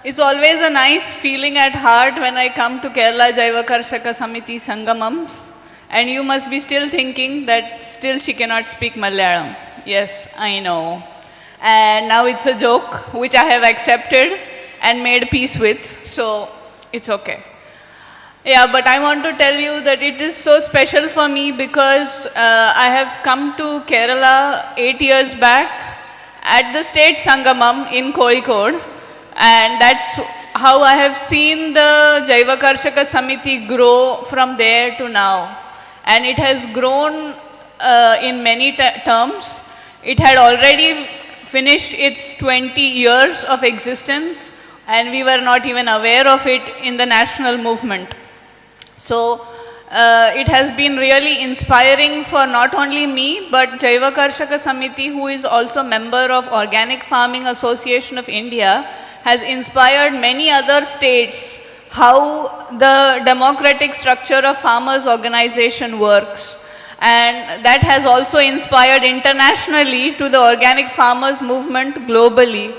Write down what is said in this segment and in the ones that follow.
it's always a nice feeling at heart when I come to Kerala Jaiva Karshaka Samiti Sangamams. And you must be still thinking that still she cannot speak Malayalam. Yes, I know. And now it's a joke which I have accepted and made peace with. So it's okay. Yeah, but I want to tell you that it is so special for me because I have come to Kerala 8 years back at the State Sangamam in Kozhikode, and that's how I have seen the Jaiva Karshaka Samiti grow from there to now. And it has grown in many terms. It had already finished its 20 years of existence, and we were not even aware of it in the national movement. So it has been really inspiring for not only me, but Jaiva Karshaka Samiti, who is also member of Organic Farming Association of India, has inspired many other states how the democratic structure of farmers' organization works. And that has also inspired internationally to the organic farmers movement globally.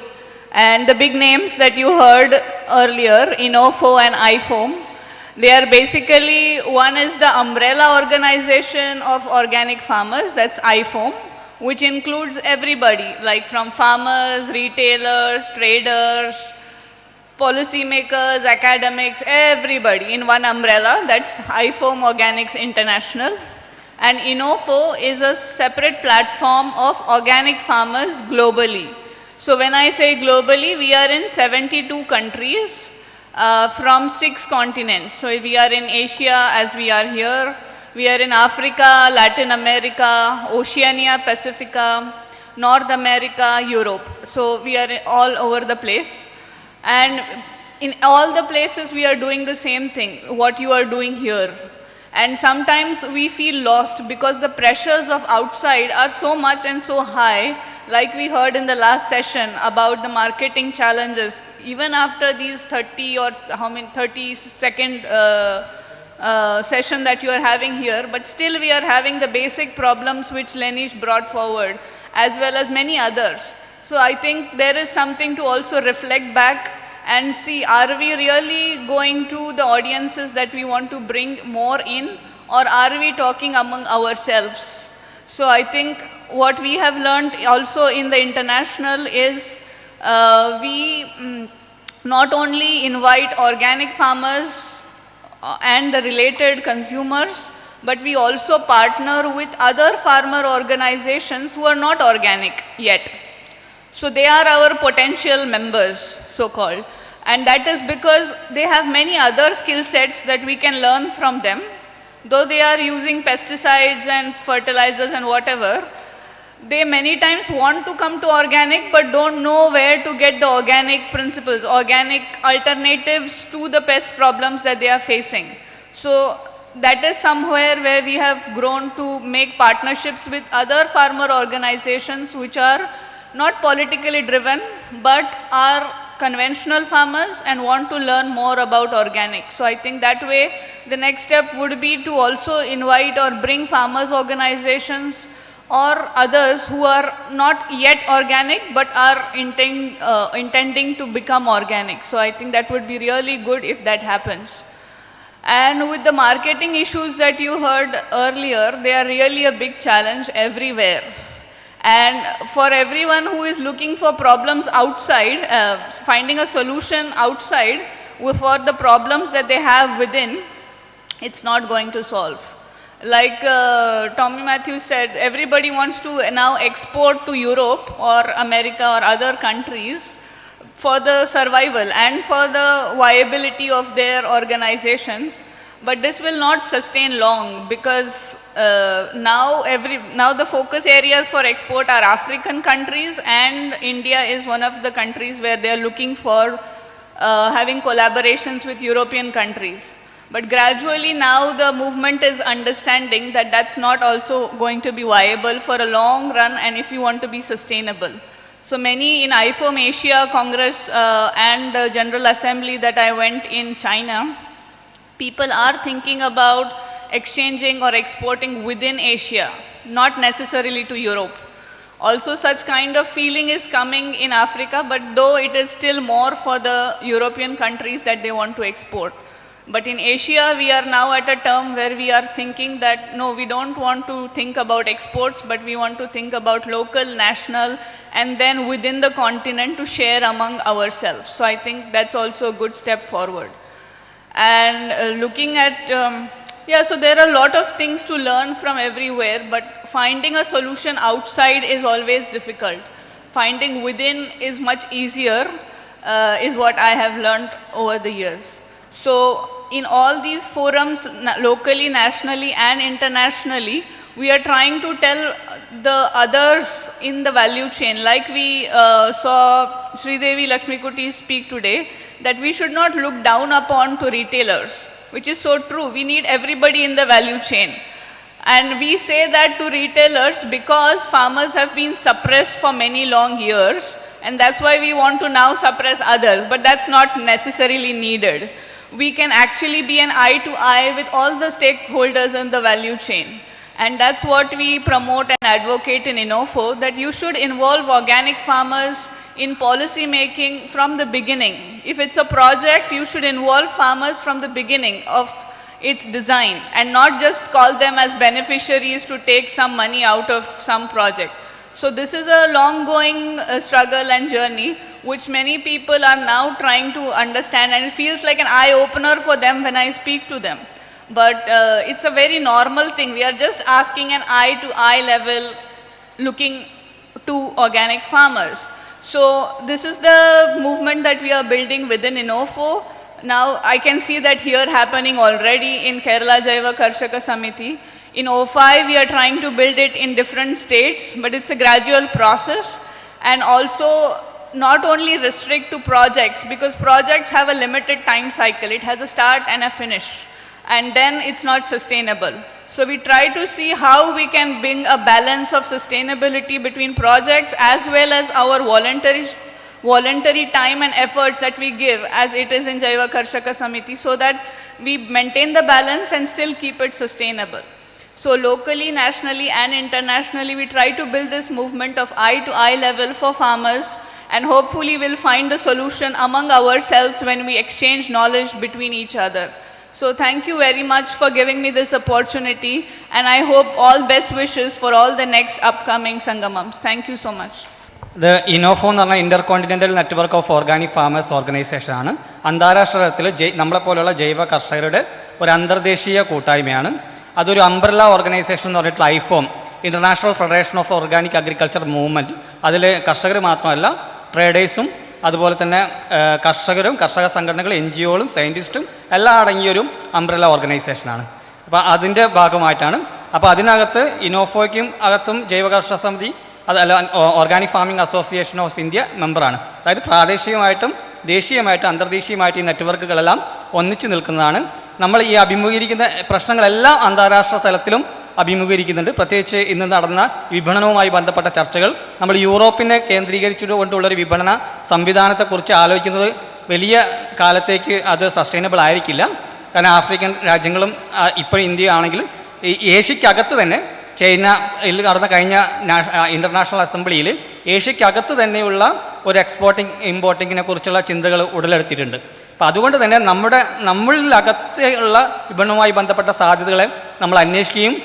And the big names that you heard earlier, Innofo and IFOAM, they are basically, one is the umbrella organization of organic farmers, that's IFOAM, which includes everybody, like from farmers, retailers, traders, policymakers, academics, everybody in one umbrella, that's IFOAM Organics International. And Innofo is a separate platform of organic farmers globally. So when I say globally, we are in 72 countries. From 6 continents. So we are in Asia as we are here. We are in Africa, Latin America, Oceania, Pacifica, North America, Europe. So we are all over the place. And in all the places we are doing the same thing, what you are doing here. And sometimes we feel lost because the pressures of outside are so much and so high, like we heard in the last session about the marketing challenges. Even after these 30-second session that you are having here, but still we are having the basic problems which Lenish brought forward, as well as many others. So I think there is something to also reflect back and see, are we really going to the audiences that we want to bring more in, or are we talking among ourselves? So I think what we have learned also in the international is we not only invite organic farmers and the related consumers, but we also partner with other farmer organizations who are not organic yet. So they are our potential members, so-called. And that is because they have many other skill sets that we can learn from them. Though they are using pesticides and fertilizers and whatever, they many times want to come to organic but don't know where to get the organic principles, organic alternatives to the pest problems that they are facing. So that is somewhere where we have grown to make partnerships with other farmer organizations which are not politically driven but are conventional farmers and want to learn more about organic. So I think that way the next step would be to also invite or bring farmers organizations or others who are not yet organic but are intending to become organic. So I think that would be really good if that happens. And with the marketing issues that you heard earlier, they are really a big challenge everywhere. And for everyone who is looking for problems outside, finding a solution outside for the problems that they have within, it's not going to solve. Like Tommy Matthews said, everybody wants to now export to Europe or America or other countries for the survival and for the viability of their organizations. But this will not sustain long because now the focus areas for export are African countries, and India is one of the countries where they are looking for having collaborations with European countries. But gradually now the movement is understanding that that's not also going to be viable for a long run and if you want to be sustainable. So many in IFOAM Asia Congress and General Assembly that I went in China, people are thinking about exchanging or exporting within Asia, not necessarily to Europe. Also, such kind of feeling is coming in Africa, but though it is still more for the European countries that they want to export. But in Asia, we are now at a term where we are thinking that no, we don't want to think about exports, but we want to think about local, national, and then within the continent to share among ourselves. So I think that's also a good step forward. And looking at, so there are a lot of things to learn from everywhere, but finding a solution outside is always difficult. Finding within is much easier, is what I have learned over the years. So in all these forums, locally, nationally, and internationally, we are trying to tell the others in the value chain, like we saw Sridevi Lakshmikuti speak today, that we should not look down upon to retailers, which is so true. We need everybody in the value chain. And we say that to retailers because farmers have been suppressed for many long years, and that's why we want to now suppress others, but that's not necessarily needed. We can actually be an eye to eye with all the stakeholders in the value chain. And that's what we promote and advocate in Innofo, that you should involve organic farmers in policy making from the beginning. If it's a project, you should involve farmers from the beginning of its design and not just call them as beneficiaries to take some money out of some project. So this is a long-going struggle and journey which many people are now trying to understand, and it feels like an eye-opener for them when I speak to them. But it's a very normal thing. We are just asking an eye-to-eye level, looking to organic farmers. So this is the movement that we are building within Innofo. Now I can see that here happening already in Kerala Jaiva Karshaka Samiti. In O5 we are trying to build it in different states, but it's a gradual process. And also not only restrict to projects, because projects have a limited time cycle. It has a start and a finish, and then it's not sustainable. So we try to see how we can bring a balance of sustainability between projects as well as our voluntary time and efforts that we give, as it is in Jaiva Karshaka Samiti, so that we maintain the balance and still keep it sustainable. So locally, nationally, and internationally, we try to build this movement of eye-to-eye level for farmers, and hopefully we'll find a solution among ourselves when we exchange knowledge between each other. So thank you very much for giving me this opportunity, and I hope all best wishes for all the next upcoming Sangamams. Thank you so much. The Innofo എന്ന് പറഞ്ഞ intercontinental network of organic farmers ഓർഗനൈസേഷനാണ്. അന്താരാഷ്ട്ര തലത്തിൽ നമ്മളെപ്പോലെയുള്ള ജൈവ കർഷകരുടെ ഒരു അന്തർദേശീയ കൂട്ടായ്മയാണ്. അതൊരു അംബ്രല്ല ഓർഗനൈസേഷൻ എന്ന് പറഞ്ഞിട്ടുള്ള IFOAM, international federation of organic agriculture movement. അതിൽ കർഷകർ മാത്രമല്ല, ട്രേഡേഴ്സും അതുപോലെ തന്നെ കർഷകരും കർഷക സംഘടനകളും NGOകളും സയൻറ്റിസ്റ്റും എല്ലാം അടങ്ങിയൊരു അംബ്രല്ല ഓർഗനൈസേഷനാണ്. അപ്പോൾ അതിൻ്റെ ഭാഗമായിട്ടാണ്. അപ്പോൾ അതിനകത്ത് ഇന്നോഫോയ്ക്കും അകത്തും ജൈവ കർഷക സമിതി, അതല്ല organic farming association of India മെമ്പറാണ്. അതായത് പ്രാദേശികമായിട്ടും ദേശീയമായിട്ടും അന്തർദേശീയമായിട്ട് ഈ നെറ്റ്വർക്കുകളെല്ലാം ഒന്നിച്ചു നിൽക്കുന്നതാണ്. നമ്മൾ ഈ അഭിമുഖീകരിക്കുന്ന പ്രശ്നങ്ങളെല്ലാം അന്താരാഷ്ട്ര തലത്തിലും അഭിമുഖീകരിക്കുന്നുണ്ട്. പ്രത്യേകിച്ച് ഇന്ന് നടന്ന വിപണനവുമായി ബന്ധപ്പെട്ട ചർച്ചകൾ, നമ്മൾ യൂറോപ്പിനെ കേന്ദ്രീകരിച്ചുകൊണ്ടുള്ളൊരു വിപണന സംവിധാനത്തെക്കുറിച്ച് ആലോചിക്കുന്നത് വലിയ കാലത്തേക്ക് അത് സസ്റ്റൈനബിൾ ആയിരിക്കില്ല. കാരണം ആഫ്രിക്കൻ രാജ്യങ്ങളും ഇപ്പോൾ ഇന്ത്യ ആണെങ്കിൽ ഈ ഏഷ്യക്കകത്ത് തന്നെ ചൈനയിൽ നടന്ന കഴിഞ്ഞ ഇൻ്റർനാഷണൽ അസംബ്ലിയിൽ ഏഷ്യക്കകത്ത് തന്നെയുള്ള ഒരു എക്സ്പോർട്ടിങ് ഇമ്പോർട്ടിങ്ങിനെ കുറിച്ചുള്ള ചിന്തകൾ ഉടലെടുത്തിട്ടുണ്ട്. അപ്പോൾ അതുകൊണ്ട് തന്നെ നമ്മളിലകത്തുള്ള വിപണനവുമായി ബന്ധപ്പെട്ട സാധ്യതകളെ നമ്മൾ അന്വേഷിക്കുകയും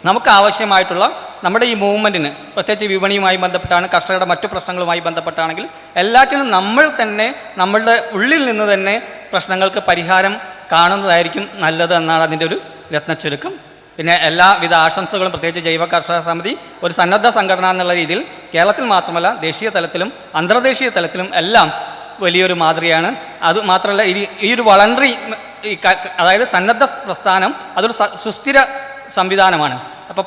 നമുക്ക് ആവശ്യമായിട്ടുള്ള നമ്മുടെ ഈ മൂവ്മെൻറ്റിന്, പ്രത്യേകിച്ച് വിപണിയുമായി ബന്ധപ്പെട്ടാണ്, കർഷകരുടെ മറ്റു പ്രശ്നങ്ങളുമായി ബന്ധപ്പെട്ടാണെങ്കിൽ എല്ലാറ്റിനും നമ്മൾ തന്നെ നമ്മളുടെ ഉള്ളിൽ നിന്ന് തന്നെ പ്രശ്നങ്ങൾക്ക് പരിഹാരം കാണുന്നതായിരിക്കും നല്ലത് എന്നാണ് അതിൻ്റെ ഒരു രത്നച്ചുരുക്കം. പിന്നെ എല്ലാവിധ ആശംസകളും, പ്രത്യേകിച്ച് ജൈവ കർഷക സമിതി ഒരു സന്നദ്ധ സംഘടന എന്നുള്ള രീതിയിൽ കേരളത്തിൽ മാത്രമല്ല ദേശീയ തലത്തിലും അന്തർദേശീയ തലത്തിലും എല്ലാം വലിയൊരു മാതൃകയാണ്. അതുമാത്രമല്ല, ഈ ഒരു വളണ്ടറി, അതായത് സന്നദ്ധ പ്രസ്ഥാനം അതൊരു സുസ്ഥിര സംവിധാനമാണ്. അപ്പോൾ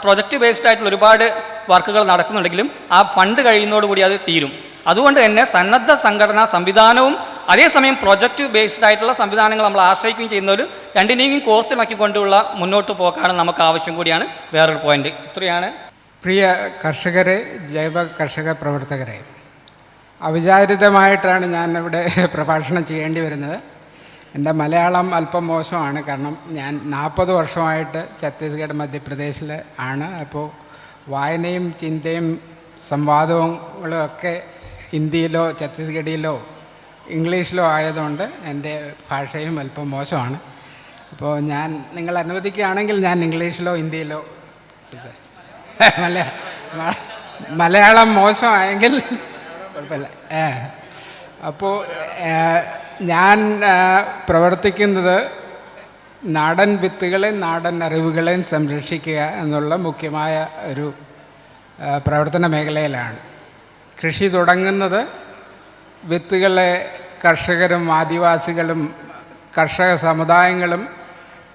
പ്രൊജക്റ്റ് ബേസ്ഡ് ആയിട്ടുള്ള ഒരുപാട് വർക്കുകൾ നടക്കുന്നുണ്ടെങ്കിലും ആ ഫണ്ട് കഴിയുന്നതോടുകൂടി അത് തീരും. അതുകൊണ്ട് തന്നെ സന്നദ്ധ സംഘടനാ സംവിധാനവും അതേസമയം പ്രൊജക്റ്റ് ബേസ്ഡ് ആയിട്ടുള്ള സംവിധാനങ്ങൾ നമ്മൾ ആശ്രയിക്കുകയും ചെയ്യുന്ന ഒരു രണ്ടിനെയും കോർത്തിണക്കിക്കൊണ്ടുള്ള മുന്നോട്ട് പോക്കാണ് നമുക്ക് ആവശ്യം കൂടിയാണ്. വേറൊരു പോയിന്റ് ഇത്രയാണ്. പ്രിയ കർഷകരെ, ജൈവ കർഷക പ്രവർത്തകരെ, അവിചാരിതമായിട്ടാണ് ഞാൻ ഇവിടെ പ്രഭാഷണം ചെയ്യേണ്ടി വരുന്നത്. എൻ്റെ മലയാളം അല്പം മോശമാണ്, കാരണം ഞാൻ 40 വർഷമായിട്ട് ഛത്തീസ്ഗഡ് മധ്യപ്രദേശിൽ ആണ്. അപ്പോൾ വായനയും ചിന്തയും സംവാദങ്ങളും ഒക്കെ ഹിന്ദിയിലോ ഛത്തീസ്ഗഡിയിലോ ഇംഗ്ലീഷിലോ ആയതുകൊണ്ട് എൻ്റെ ഭാഷയും അല്പം മോശമാണ്. അപ്പോൾ ഞാൻ നിങ്ങൾ അനുവദിക്കുകയാണെങ്കിൽ ഞാൻ ഇംഗ്ലീഷിലോ ഹിന്ദിയിലോ മലയാളം മോശമായെങ്കിൽ കുഴപ്പമില്ല. അപ്പോൾ ഞാൻ പ്രവർത്തിക്കുന്നത് നാടൻ വിത്തുകളെയും നാടൻ അറിവുകളെയും സംരക്ഷിക്കുക എന്നുള്ള മുഖ്യമായ ഒരു പ്രവർത്തന മേഖലയിലാണ്. കൃഷി തുടങ്ങുന്നത് വിത്തുകളെ കർഷകരും ആദിവാസികളും കർഷക സമുദായങ്ങളും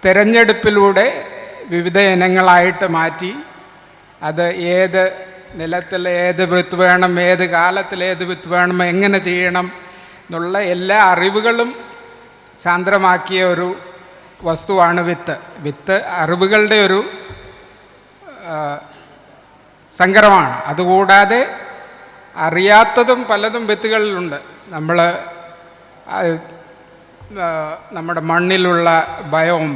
തിരഞ്ഞെടുപ്പിലൂടെ വിവിധ ഇനങ്ങളായിട്ട് മാറ്റി അത് ഏത് നിലത്തിൽ ഏത് വിത്ത് വേണം, ഏത് കാലത്തിൽ ഏത് വിത്ത് വേണം, എങ്ങനെ ചെയ്യണം എന്നുള്ള എല്ലാ അറിവുകളും സാന്ദ്രമാക്കിയ ഒരു വസ്തുവാണ് വിത്ത്. വിത്ത് അറിവുകളുടെ ഒരു സങ്കരമാണ്. അതുകൂടാതെ അറിയാത്തതും പലതും വിത്തുകളിലുണ്ട്. നമ്മുടെ മണ്ണിലുള്ള ബയോം,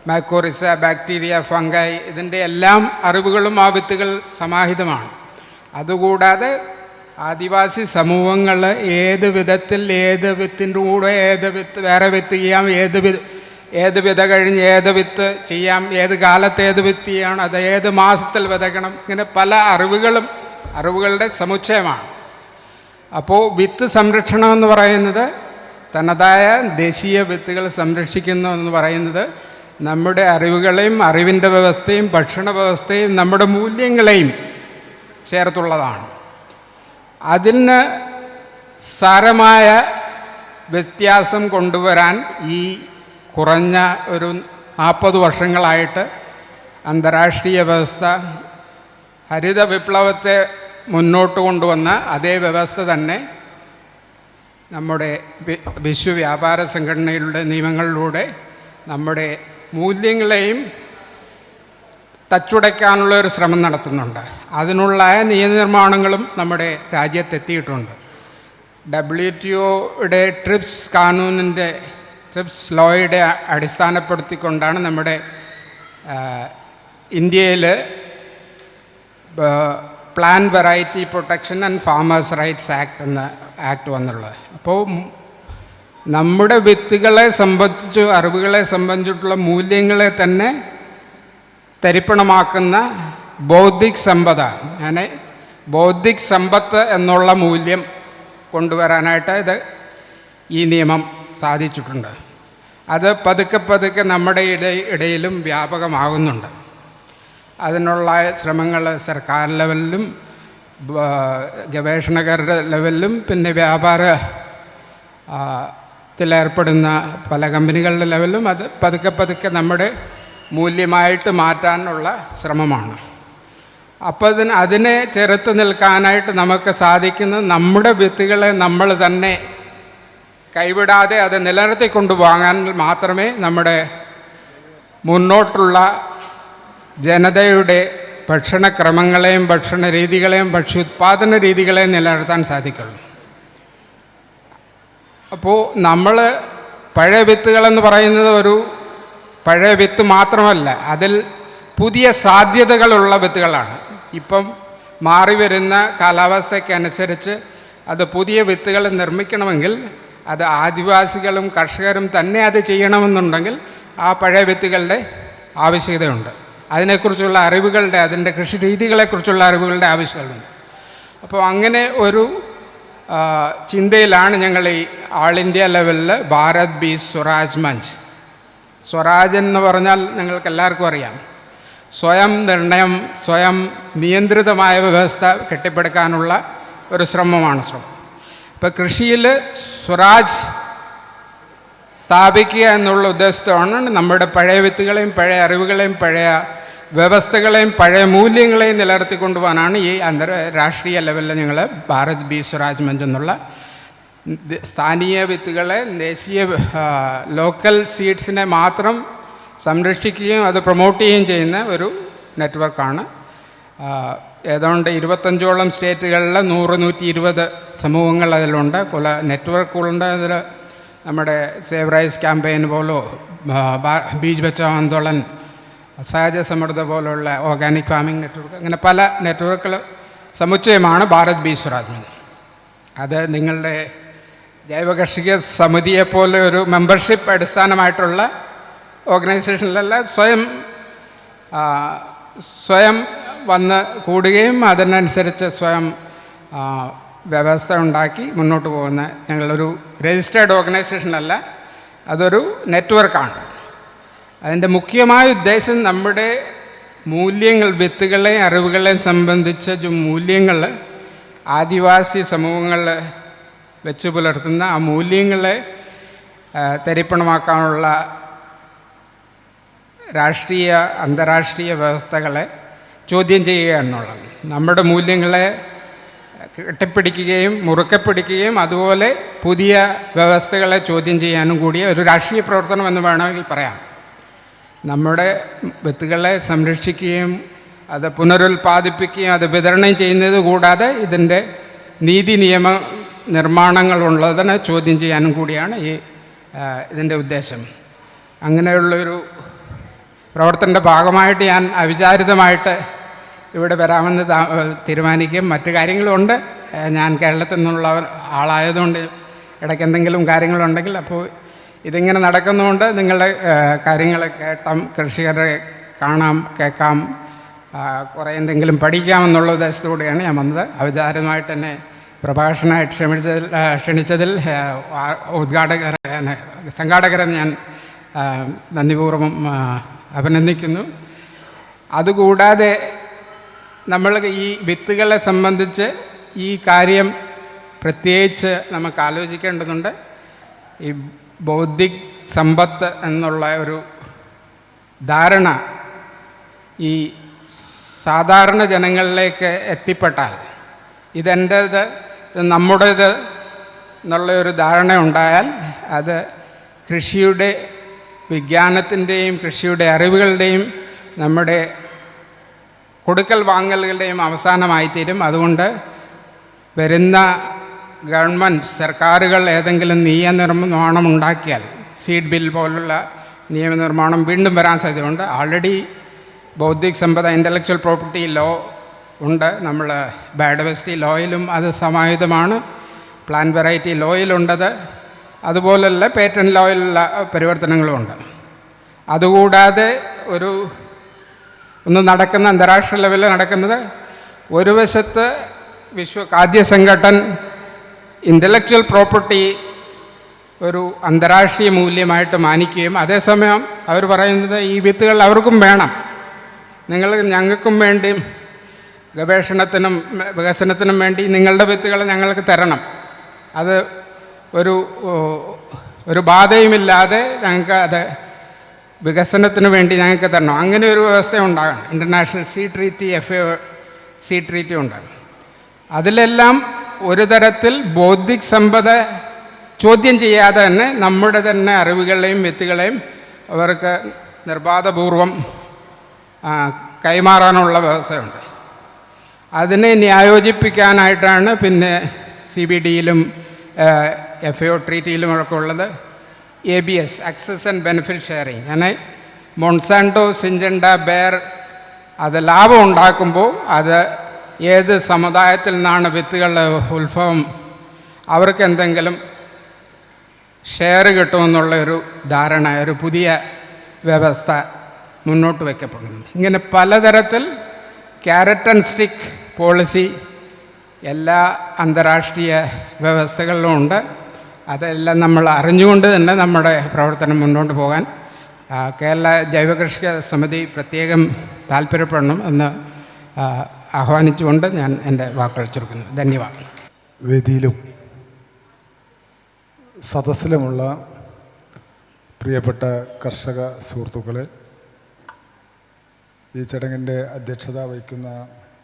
മൈക്കോറിസ, ബാക്ടീരിയ, ഫംഗൈ, ഇതിൻ്റെ എല്ലാം അറിവുകളും ആ വിത്തുകൾ സമാഹിതമാണ്. അതുകൂടാതെ ആദിവാസി സമൂഹങ്ങൾ ഏത് വിധത്തിൽ ഏത് വിത്തിൻ്റെ കൂടെ ഏത് വിത്ത് വേറെ വിത്ത് ചെയ്യാം, ഏത് വിത കഴിഞ്ഞ് ഏത് വിത്ത് ചെയ്യാം, ഏത് കാലത്ത് ഏത് വിത്ത് ചെയ്യണം, അത് ഏത് മാസത്തിൽ വിതക്കണം, ഇങ്ങനെ പല അറിവുകളുടെ സമുച്ചയമാണ്. അപ്പോൾ വിത്ത് സംരക്ഷണം എന്ന് പറയുന്നത്, തനതായ ദേശീയ വിത്തുകൾ സംരക്ഷിക്കുന്നു എന്ന് പറയുന്നത് നമ്മുടെ അറിവുകളെയും അറിവിൻ്റെ വ്യവസ്ഥയും ഭക്ഷണ വ്യവസ്ഥയും നമ്മുടെ മൂല്യങ്ങളെയും ചേർത്തുള്ളതാണ്. അതിന് സാരമായ വ്യത്യാസം കൊണ്ടുവരാൻ ഈ കുറഞ്ഞ ഒരു 40 വർഷങ്ങളായിട്ട് അന്താരാഷ്ട്രീയ വ്യവസ്ഥ ഹരിത വിപ്ലവത്തെ മുന്നോട്ട് കൊണ്ടുവന്ന അതേ വ്യവസ്ഥ തന്നെ നമ്മുടെ വിശ്വ വ്യാപാര സംഘടനയുടെ നിയമങ്ങളിലൂടെ നമ്മുടെ മൂല്യങ്ങളെയും തച്ചുടയ്ക്കാനുള്ള ഒരു ശ്രമം നടത്തുന്നുണ്ട്. അതിനുള്ള നിയമനിർമ്മാണങ്ങളും നമ്മുടെ രാജ്യത്തെത്തിയിട്ടുണ്ട്. WTOയുടെ ട്രിപ്സ് ലോയുടെ അടിസ്ഥാനപ്പെടുത്തിക്കൊണ്ടാണ് നമ്മുടെ ഇന്ത്യയിൽ plan variety protection and farmers rights act എന്ന ആക്ട് വന്നുള്ളത്. അപ്പോൾ നമ്മുടെ വിത്തുകളെ സംബന്ധിച്ചു അറിവുകളെ സംബന്ധിച്ചിട്ടുള്ള മൂല്യങ്ങളെ തന്നെ തരിപ്പണമാക്കുന്ന ബൗദ്ധിക് സമ്പദ, അങ്ങനെ ബൗദ്ധിക് സമ്പത്ത് എന്നുള്ള മൂല്യം കൊണ്ടുവരാനായിട്ട് ഈ നിയമം സാധിച്ചിട്ടുണ്ട്. അത് പതുക്കെ നമ്മുടെ ഇടയിലും വ്യാപകമാകുന്നുണ്ട്. അതിനുള്ള ശ്രമങ്ങൾ സർക്കാർ ലെവലിലും ഗവേഷണകാരുടെ ലെവലിലും പിന്നെ വ്യാപാരത്തിലേർപ്പെടുന്ന പല കമ്പനികളുടെ ലെവലിലും അത് പതുക്കെ നമ്മുടെ മൂല്യമായിട്ട് മാറ്റാനുള്ള ശ്രമമാണ്. അപ്പോൾ അതിനെ ചെറുത്ത് നിൽക്കാനായിട്ട് നമുക്ക് സാധിക്കുന്നത് നമ്മുടെ വിത്തുകളെ നമ്മൾ തന്നെ കൈവിടാതെ അത് നിലനിർത്തിക്കൊണ്ടുപോകാൻ മാത്രമേ നമ്മുടെ മുന്നോട്ടുള്ള ജനതയുടെ ഭക്ഷണക്രമങ്ങളെയും ഭക്ഷണ രീതികളെയും ഭക്ഷ്യോത്പാദന രീതികളെയും നിലനിർത്താൻ സാധിക്കുള്ളൂ. അപ്പോൾ നമ്മൾ പഴയ വിത്തുകളെന്ന് പറയുന്നത് ഒരു പഴയ വിത്ത് മാത്രമല്ല, അതിൽ പുതിയ സാധ്യതകളുള്ള വിത്തുകളാണ്. ഇപ്പം മാറി വരുന്ന കാലാവസ്ഥയ്ക്കനുസരിച്ച് അത് പുതിയ വിത്തുകൾ നിർമ്മിക്കണമെങ്കിൽ അത് ആദിവാസികളും കർഷകരും തന്നെ അത് ചെയ്യണമെന്നുണ്ടെങ്കിൽ ആ പഴയ വിത്തുകളുടെ ആവശ്യകതയുണ്ട്. അതിനെക്കുറിച്ചുള്ള അറിവുകളുടെ, അതിൻ്റെ കൃഷി രീതികളെക്കുറിച്ചുള്ള അറിവുകളുടെ ആവശ്യങ്ങളുണ്ട്. അപ്പോൾ അങ്ങനെ ഒരു ചിന്തയിലാണ് ഞങ്ങൾ ഈ ആൾ ഇന്ത്യ ലെവലിൽ ഭാരത് ബീജ് സ്വരാജ് മഞ്ച്. സ്വരാജ് എന്ന് പറഞ്ഞാൽ നിങ്ങൾക്ക് എല്ലാവർക്കും അറിയാം, സ്വയം നിർണയം, സ്വയം നിയന്ത്രിതമായ വ്യവസ്ഥ കെട്ടിപ്പടുക്കാനുള്ള ഒരു ശ്രമമാണ്. ഇപ്പോൾ കൃഷിയിൽ സ്വരാജ് സ്ഥാപിക്കുക എന്നുള്ള ഉദ്ദേശത്തോടാണ് നമ്മുടെ പഴയ വിത്തുകളെയും പഴയ അറിവുകളെയും പഴയ വ്യവസ്ഥകളെയും പഴയ മൂല്യങ്ങളെയും നിലനിർത്തിക്കൊണ്ടുപോകാനാണ് ഈ അന്തർരാഷ്ട്രീയ ലെവലിൽ ഞങ്ങൾ ഭാരത് ബീജ് സ്വരാജ് മഞ്ച് എന്നുള്ള സ്ഥാനീയ വിത്തുകളെ, ദേശീയ ലോക്കൽ സീഡ്സിനെ മാത്രം സംരക്ഷിക്കുകയും അത് പ്രൊമോട്ട് ചെയ്യുകയും ചെയ്യുന്ന ഒരു നെറ്റ്വർക്കാണ്. ഏതാണ്ട് 25ഓളം സ്റ്റേറ്റുകളിൽ 100-120 സമൂഹങ്ങൾ അതിലുണ്ട്, പല നെറ്റ്വർക്കുകളുണ്ട്. അതിൽ നമ്മുടെ സേവ് റൈസ് ക്യാമ്പയിൻ പോലോ ബീജ് ബച്ചാവ് ആന്തോളൻ, സഹജ സമൃദ്ധ പോലുള്ള ഓർഗാനിക് ഫാമിംഗ് നെറ്റ്വർക്ക്, അങ്ങനെ പല നെറ്റ്വർക്കുകൾ സമുച്ചയമാണ് ഭാരത് ബി സ്വരാജ് മഞ്ച്. അത് നിങ്ങളുടെ ജൈവകർഷിക സമിതിയെപ്പോലെ ഒരു മെമ്പർഷിപ്പ് അടിസ്ഥാനമായിട്ടുള്ള ഓർഗനൈസേഷനിലല്ല, സ്വയം വന്ന് കൂടുകയും അതിനനുസരിച്ച് സ്വയം വ്യവസ്ഥ ഉണ്ടാക്കി മുന്നോട്ട് പോകുന്ന ഞങ്ങളൊരു രജിസ്റ്റേർഡ് ഓർഗനൈസേഷനല്ല, അതൊരു നെറ്റ്വർക്കാണ്. അതിൻ്റെ മുഖ്യമായ ഉദ്ദേശം നമ്മുടെ മൂല്യങ്ങൾ, വിത്തുകളെയും അറിവുകളെയും സംബന്ധിച്ച മൂല്യങ്ങൾ ആദിവാസി സമൂഹങ്ങൾ വെച്ച് പുലർത്തുന്ന ആ മൂല്യങ്ങളെ തരിപ്പണമാക്കാനുള്ള രാഷ്ട്രീയ അന്താരാഷ്ട്രീയ വ്യവസ്ഥകളെ ചോദ്യം ചെയ്യുക എന്നുള്ളത്. നമ്മുടെ മൂല്യങ്ങളെ കെട്ടിപ്പിടിക്കുകയും മുറുക്കെ പിടിക്കുകയും അതുപോലെ പുതിയ വ്യവസ്ഥകളെ ചോദ്യം ചെയ്യാനും കൂടിയ ഒരു രാഷ്ട്രീയ പ്രവർത്തനം എന്ന് വേണമെങ്കിൽ പറയാം. നമ്മുടെ വിത്തുകളെ സംരക്ഷിക്കുകയും അത് പുനരുൽപ്പാദിപ്പിക്കുകയും അത് വിതരണം ചെയ്യുന്നത് കൂടാതെ ഇതിൻ്റെ നീതി നിയമ നിർമ്മാണങ്ങളുള്ളതിനെ ചോദ്യം ചെയ്യാനും കൂടിയാണ് ഇതിൻ്റെ ഉദ്ദേശം. അങ്ങനെയുള്ളൊരു പ്രവർത്തനത്തിൻ്റെ ഭാഗമായിട്ട് ഞാൻ അവിചാരിതമായിട്ട് ഇവിടെ വരാമെന്ന് തീരുമാനിക്കും. മറ്റു കാര്യങ്ങളുണ്ട്. ഞാൻ കേരളത്തിൽ നിന്നുള്ള ആളായതുകൊണ്ട് ഇടയ്ക്ക് എന്തെങ്കിലും കാര്യങ്ങളുണ്ടെങ്കിൽ അപ്പോൾ ഇതിങ്ങനെ നടക്കുന്നതുകൊണ്ട് നിങ്ങളുടെ കാര്യങ്ങൾ കേട്ടാം, കൃഷിക്കാരെ കാണാം, കേൾക്കാം, കുറേ എന്തെങ്കിലും പഠിക്കാമെന്നുള്ള ഉദ്ദേശത്തോടെയാണ് ഞാൻ വന്നത്. അവിചാരിതമായിട്ട് തന്നെ പ്രഭാഷണമായിട്ട് ക്ഷണിച്ചതിൽ സംഘാടകരെ ഞാൻ നന്ദിപൂർവ്വം അഭിനന്ദിക്കുന്നു. അതുകൂടാതെ നമ്മൾ ഈ വിത്തുകളെ സംബന്ധിച്ച് ഈ കാര്യം പ്രത്യേകിച്ച് നമുക്ക് ആലോചിക്കേണ്ടതുണ്ട്. ഈ ബൗദ്ധിക സമ്പത്ത് എന്നുള്ള ഒരു ധാരണ ഈ സാധാരണ ജനങ്ങളിലേക്ക് എത്തിപ്പെട്ടാൽ ഇതെൻ്റേത്, നമ്മുടേത് എന്നുള്ള ഒരു ധാരണ ഉണ്ടായാൽ അത് കൃഷിയുടെ വിജ്ഞാനത്തിൻ്റെയും കൃഷിയുടെ അറിവുകളുടെയും നമ്മുടെ കൊടുക്കൽ വാങ്ങലുകളുടെയും അവസാനമായിത്തീരും. അതുകൊണ്ട് വരുന്ന ഗവൺമെൻറ് സർക്കാരുകൾ ഏതെങ്കിലും നിയമനിർമ്മാണം ഉണ്ടാക്കിയാൽ, സീഡ് ബിൽ പോലുള്ള നിയമനിർമ്മാണം വീണ്ടും വരാൻ സാധ്യതയുണ്ട്. ആൾറെഡി ബൗദ്ധിക സമ്പദ ഇൻ്റലക്ച്വൽ പ്രോപ്പർട്ടി ലോ ഉണ്ട്. നമ്മൾ ബയോഡൈവേഴ്സിറ്റി ലോയിലും അത് സമാഹിതമാണ്, പ്ലാൻ വെറൈറ്റി ലോയിലുണ്ടത്, അതുപോലുള്ള പേറ്റൻറ്റ് ലോയിലുള്ള പരിവർത്തനങ്ങളുമുണ്ട്. അതുകൂടാതെ ഒന്ന് നടക്കുന്ന അന്താരാഷ്ട്ര ലെവലിൽ നടക്കുന്നത്, ഒരു വശത്ത് വിശ്വ ഖാദ്യ സംഘടന ഇൻ്റലക്ച്വൽ പ്രോപ്പർട്ടി ഒരു അന്താരാഷ്ട്രീയ മൂല്യമായിട്ട് മാനിക്കുകയും അതേസമയം അവർ പറയുന്നത് ഈ വിത്തുകൾ അവർക്കും വേണം, ഞങ്ങൾക്കും വേണ്ടി ഗവേഷണത്തിനും വികസനത്തിനും വേണ്ടി നിങ്ങളുടെ വിത്തുകൾ ഞങ്ങൾക്ക് തരണം, അത് ഒരു ബാധയുമില്ലാതെ ഞങ്ങൾക്ക് അത് വികസനത്തിന് വേണ്ടി ഞങ്ങൾക്ക് തരണം. അങ്ങനെ ഒരു വ്യവസ്ഥ ഉണ്ടാകണം. ഇൻ്റർനാഷണൽ സീ ട്രീറ്റി ഉണ്ടാകും. അതിലെല്ലാം ഒരു തരത്തിൽ ബൗദ്ധിക സമ്പദ ചോദ്യം ചെയ്യാതെ തന്നെ നമ്മുടെ തന്നെ അറിവുകളെയും വിത്തുകളെയും അവർക്ക് നിർബാധപൂർവം കൈമാറാനുള്ള വ്യവസ്ഥയുണ്ട്. അതിനെ ന്യായോജിപ്പിക്കാനായിട്ടാണ് പിന്നെ CBDയിലും FAO ട്രീറ്റിയിലുമൊക്കെ ഉള്ളത് ABS, access and benefit sharing. അങ്ങനെ മൊൺസാൻറ്റോ, സിഞ്ചണ്ട, ബെയർ അത് ലാഭം ഉണ്ടാക്കുമ്പോൾ അത് ഏത് സമുദായത്തിൽ നിന്നാണ് വിത്തുകളുടെ ഉത്ഭവം, അവർക്ക് എന്തെങ്കിലും ഷെയർ കിട്ടുമെന്നുള്ള ഒരു ധാരണ, ഒരു പുതിയ വ്യവസ്ഥ മുന്നോട്ട് വയ്ക്കപ്പെടുന്നു. ഇങ്ങനെ പലതരത്തിൽ ക്യാരറ്റ് ആൻഡ് സ്റ്റിക്ക് പോളിസി എല്ലാ അന്താരാഷ്ട്രീയ വ്യവസ്ഥകളിലും ഉണ്ട്. അതെല്ലാം നമ്മൾ അറിഞ്ഞുകൊണ്ട് തന്നെ നമ്മുടെ പ്രവർത്തനം മുന്നോട്ട് പോകാൻ കേരള ജൈവകർഷിക സമിതി പ്രത്യേകം താല്പര്യപ്പെടണം എന്ന് ആഹ്വാനിച്ചുകൊണ്ട് ഞാൻ എൻ്റെ വാക്കുകൾ ചുരുക്കുന്നു. ധന്യവാദം. വേദിയിലും സദസ്സിലുമുള്ള പ്രിയപ്പെട്ട കർഷക സുഹൃത്തുക്കളെ, ഈ ചടങ്ങിൻ്റെ അധ്യക്ഷത വഹിക്കുന്ന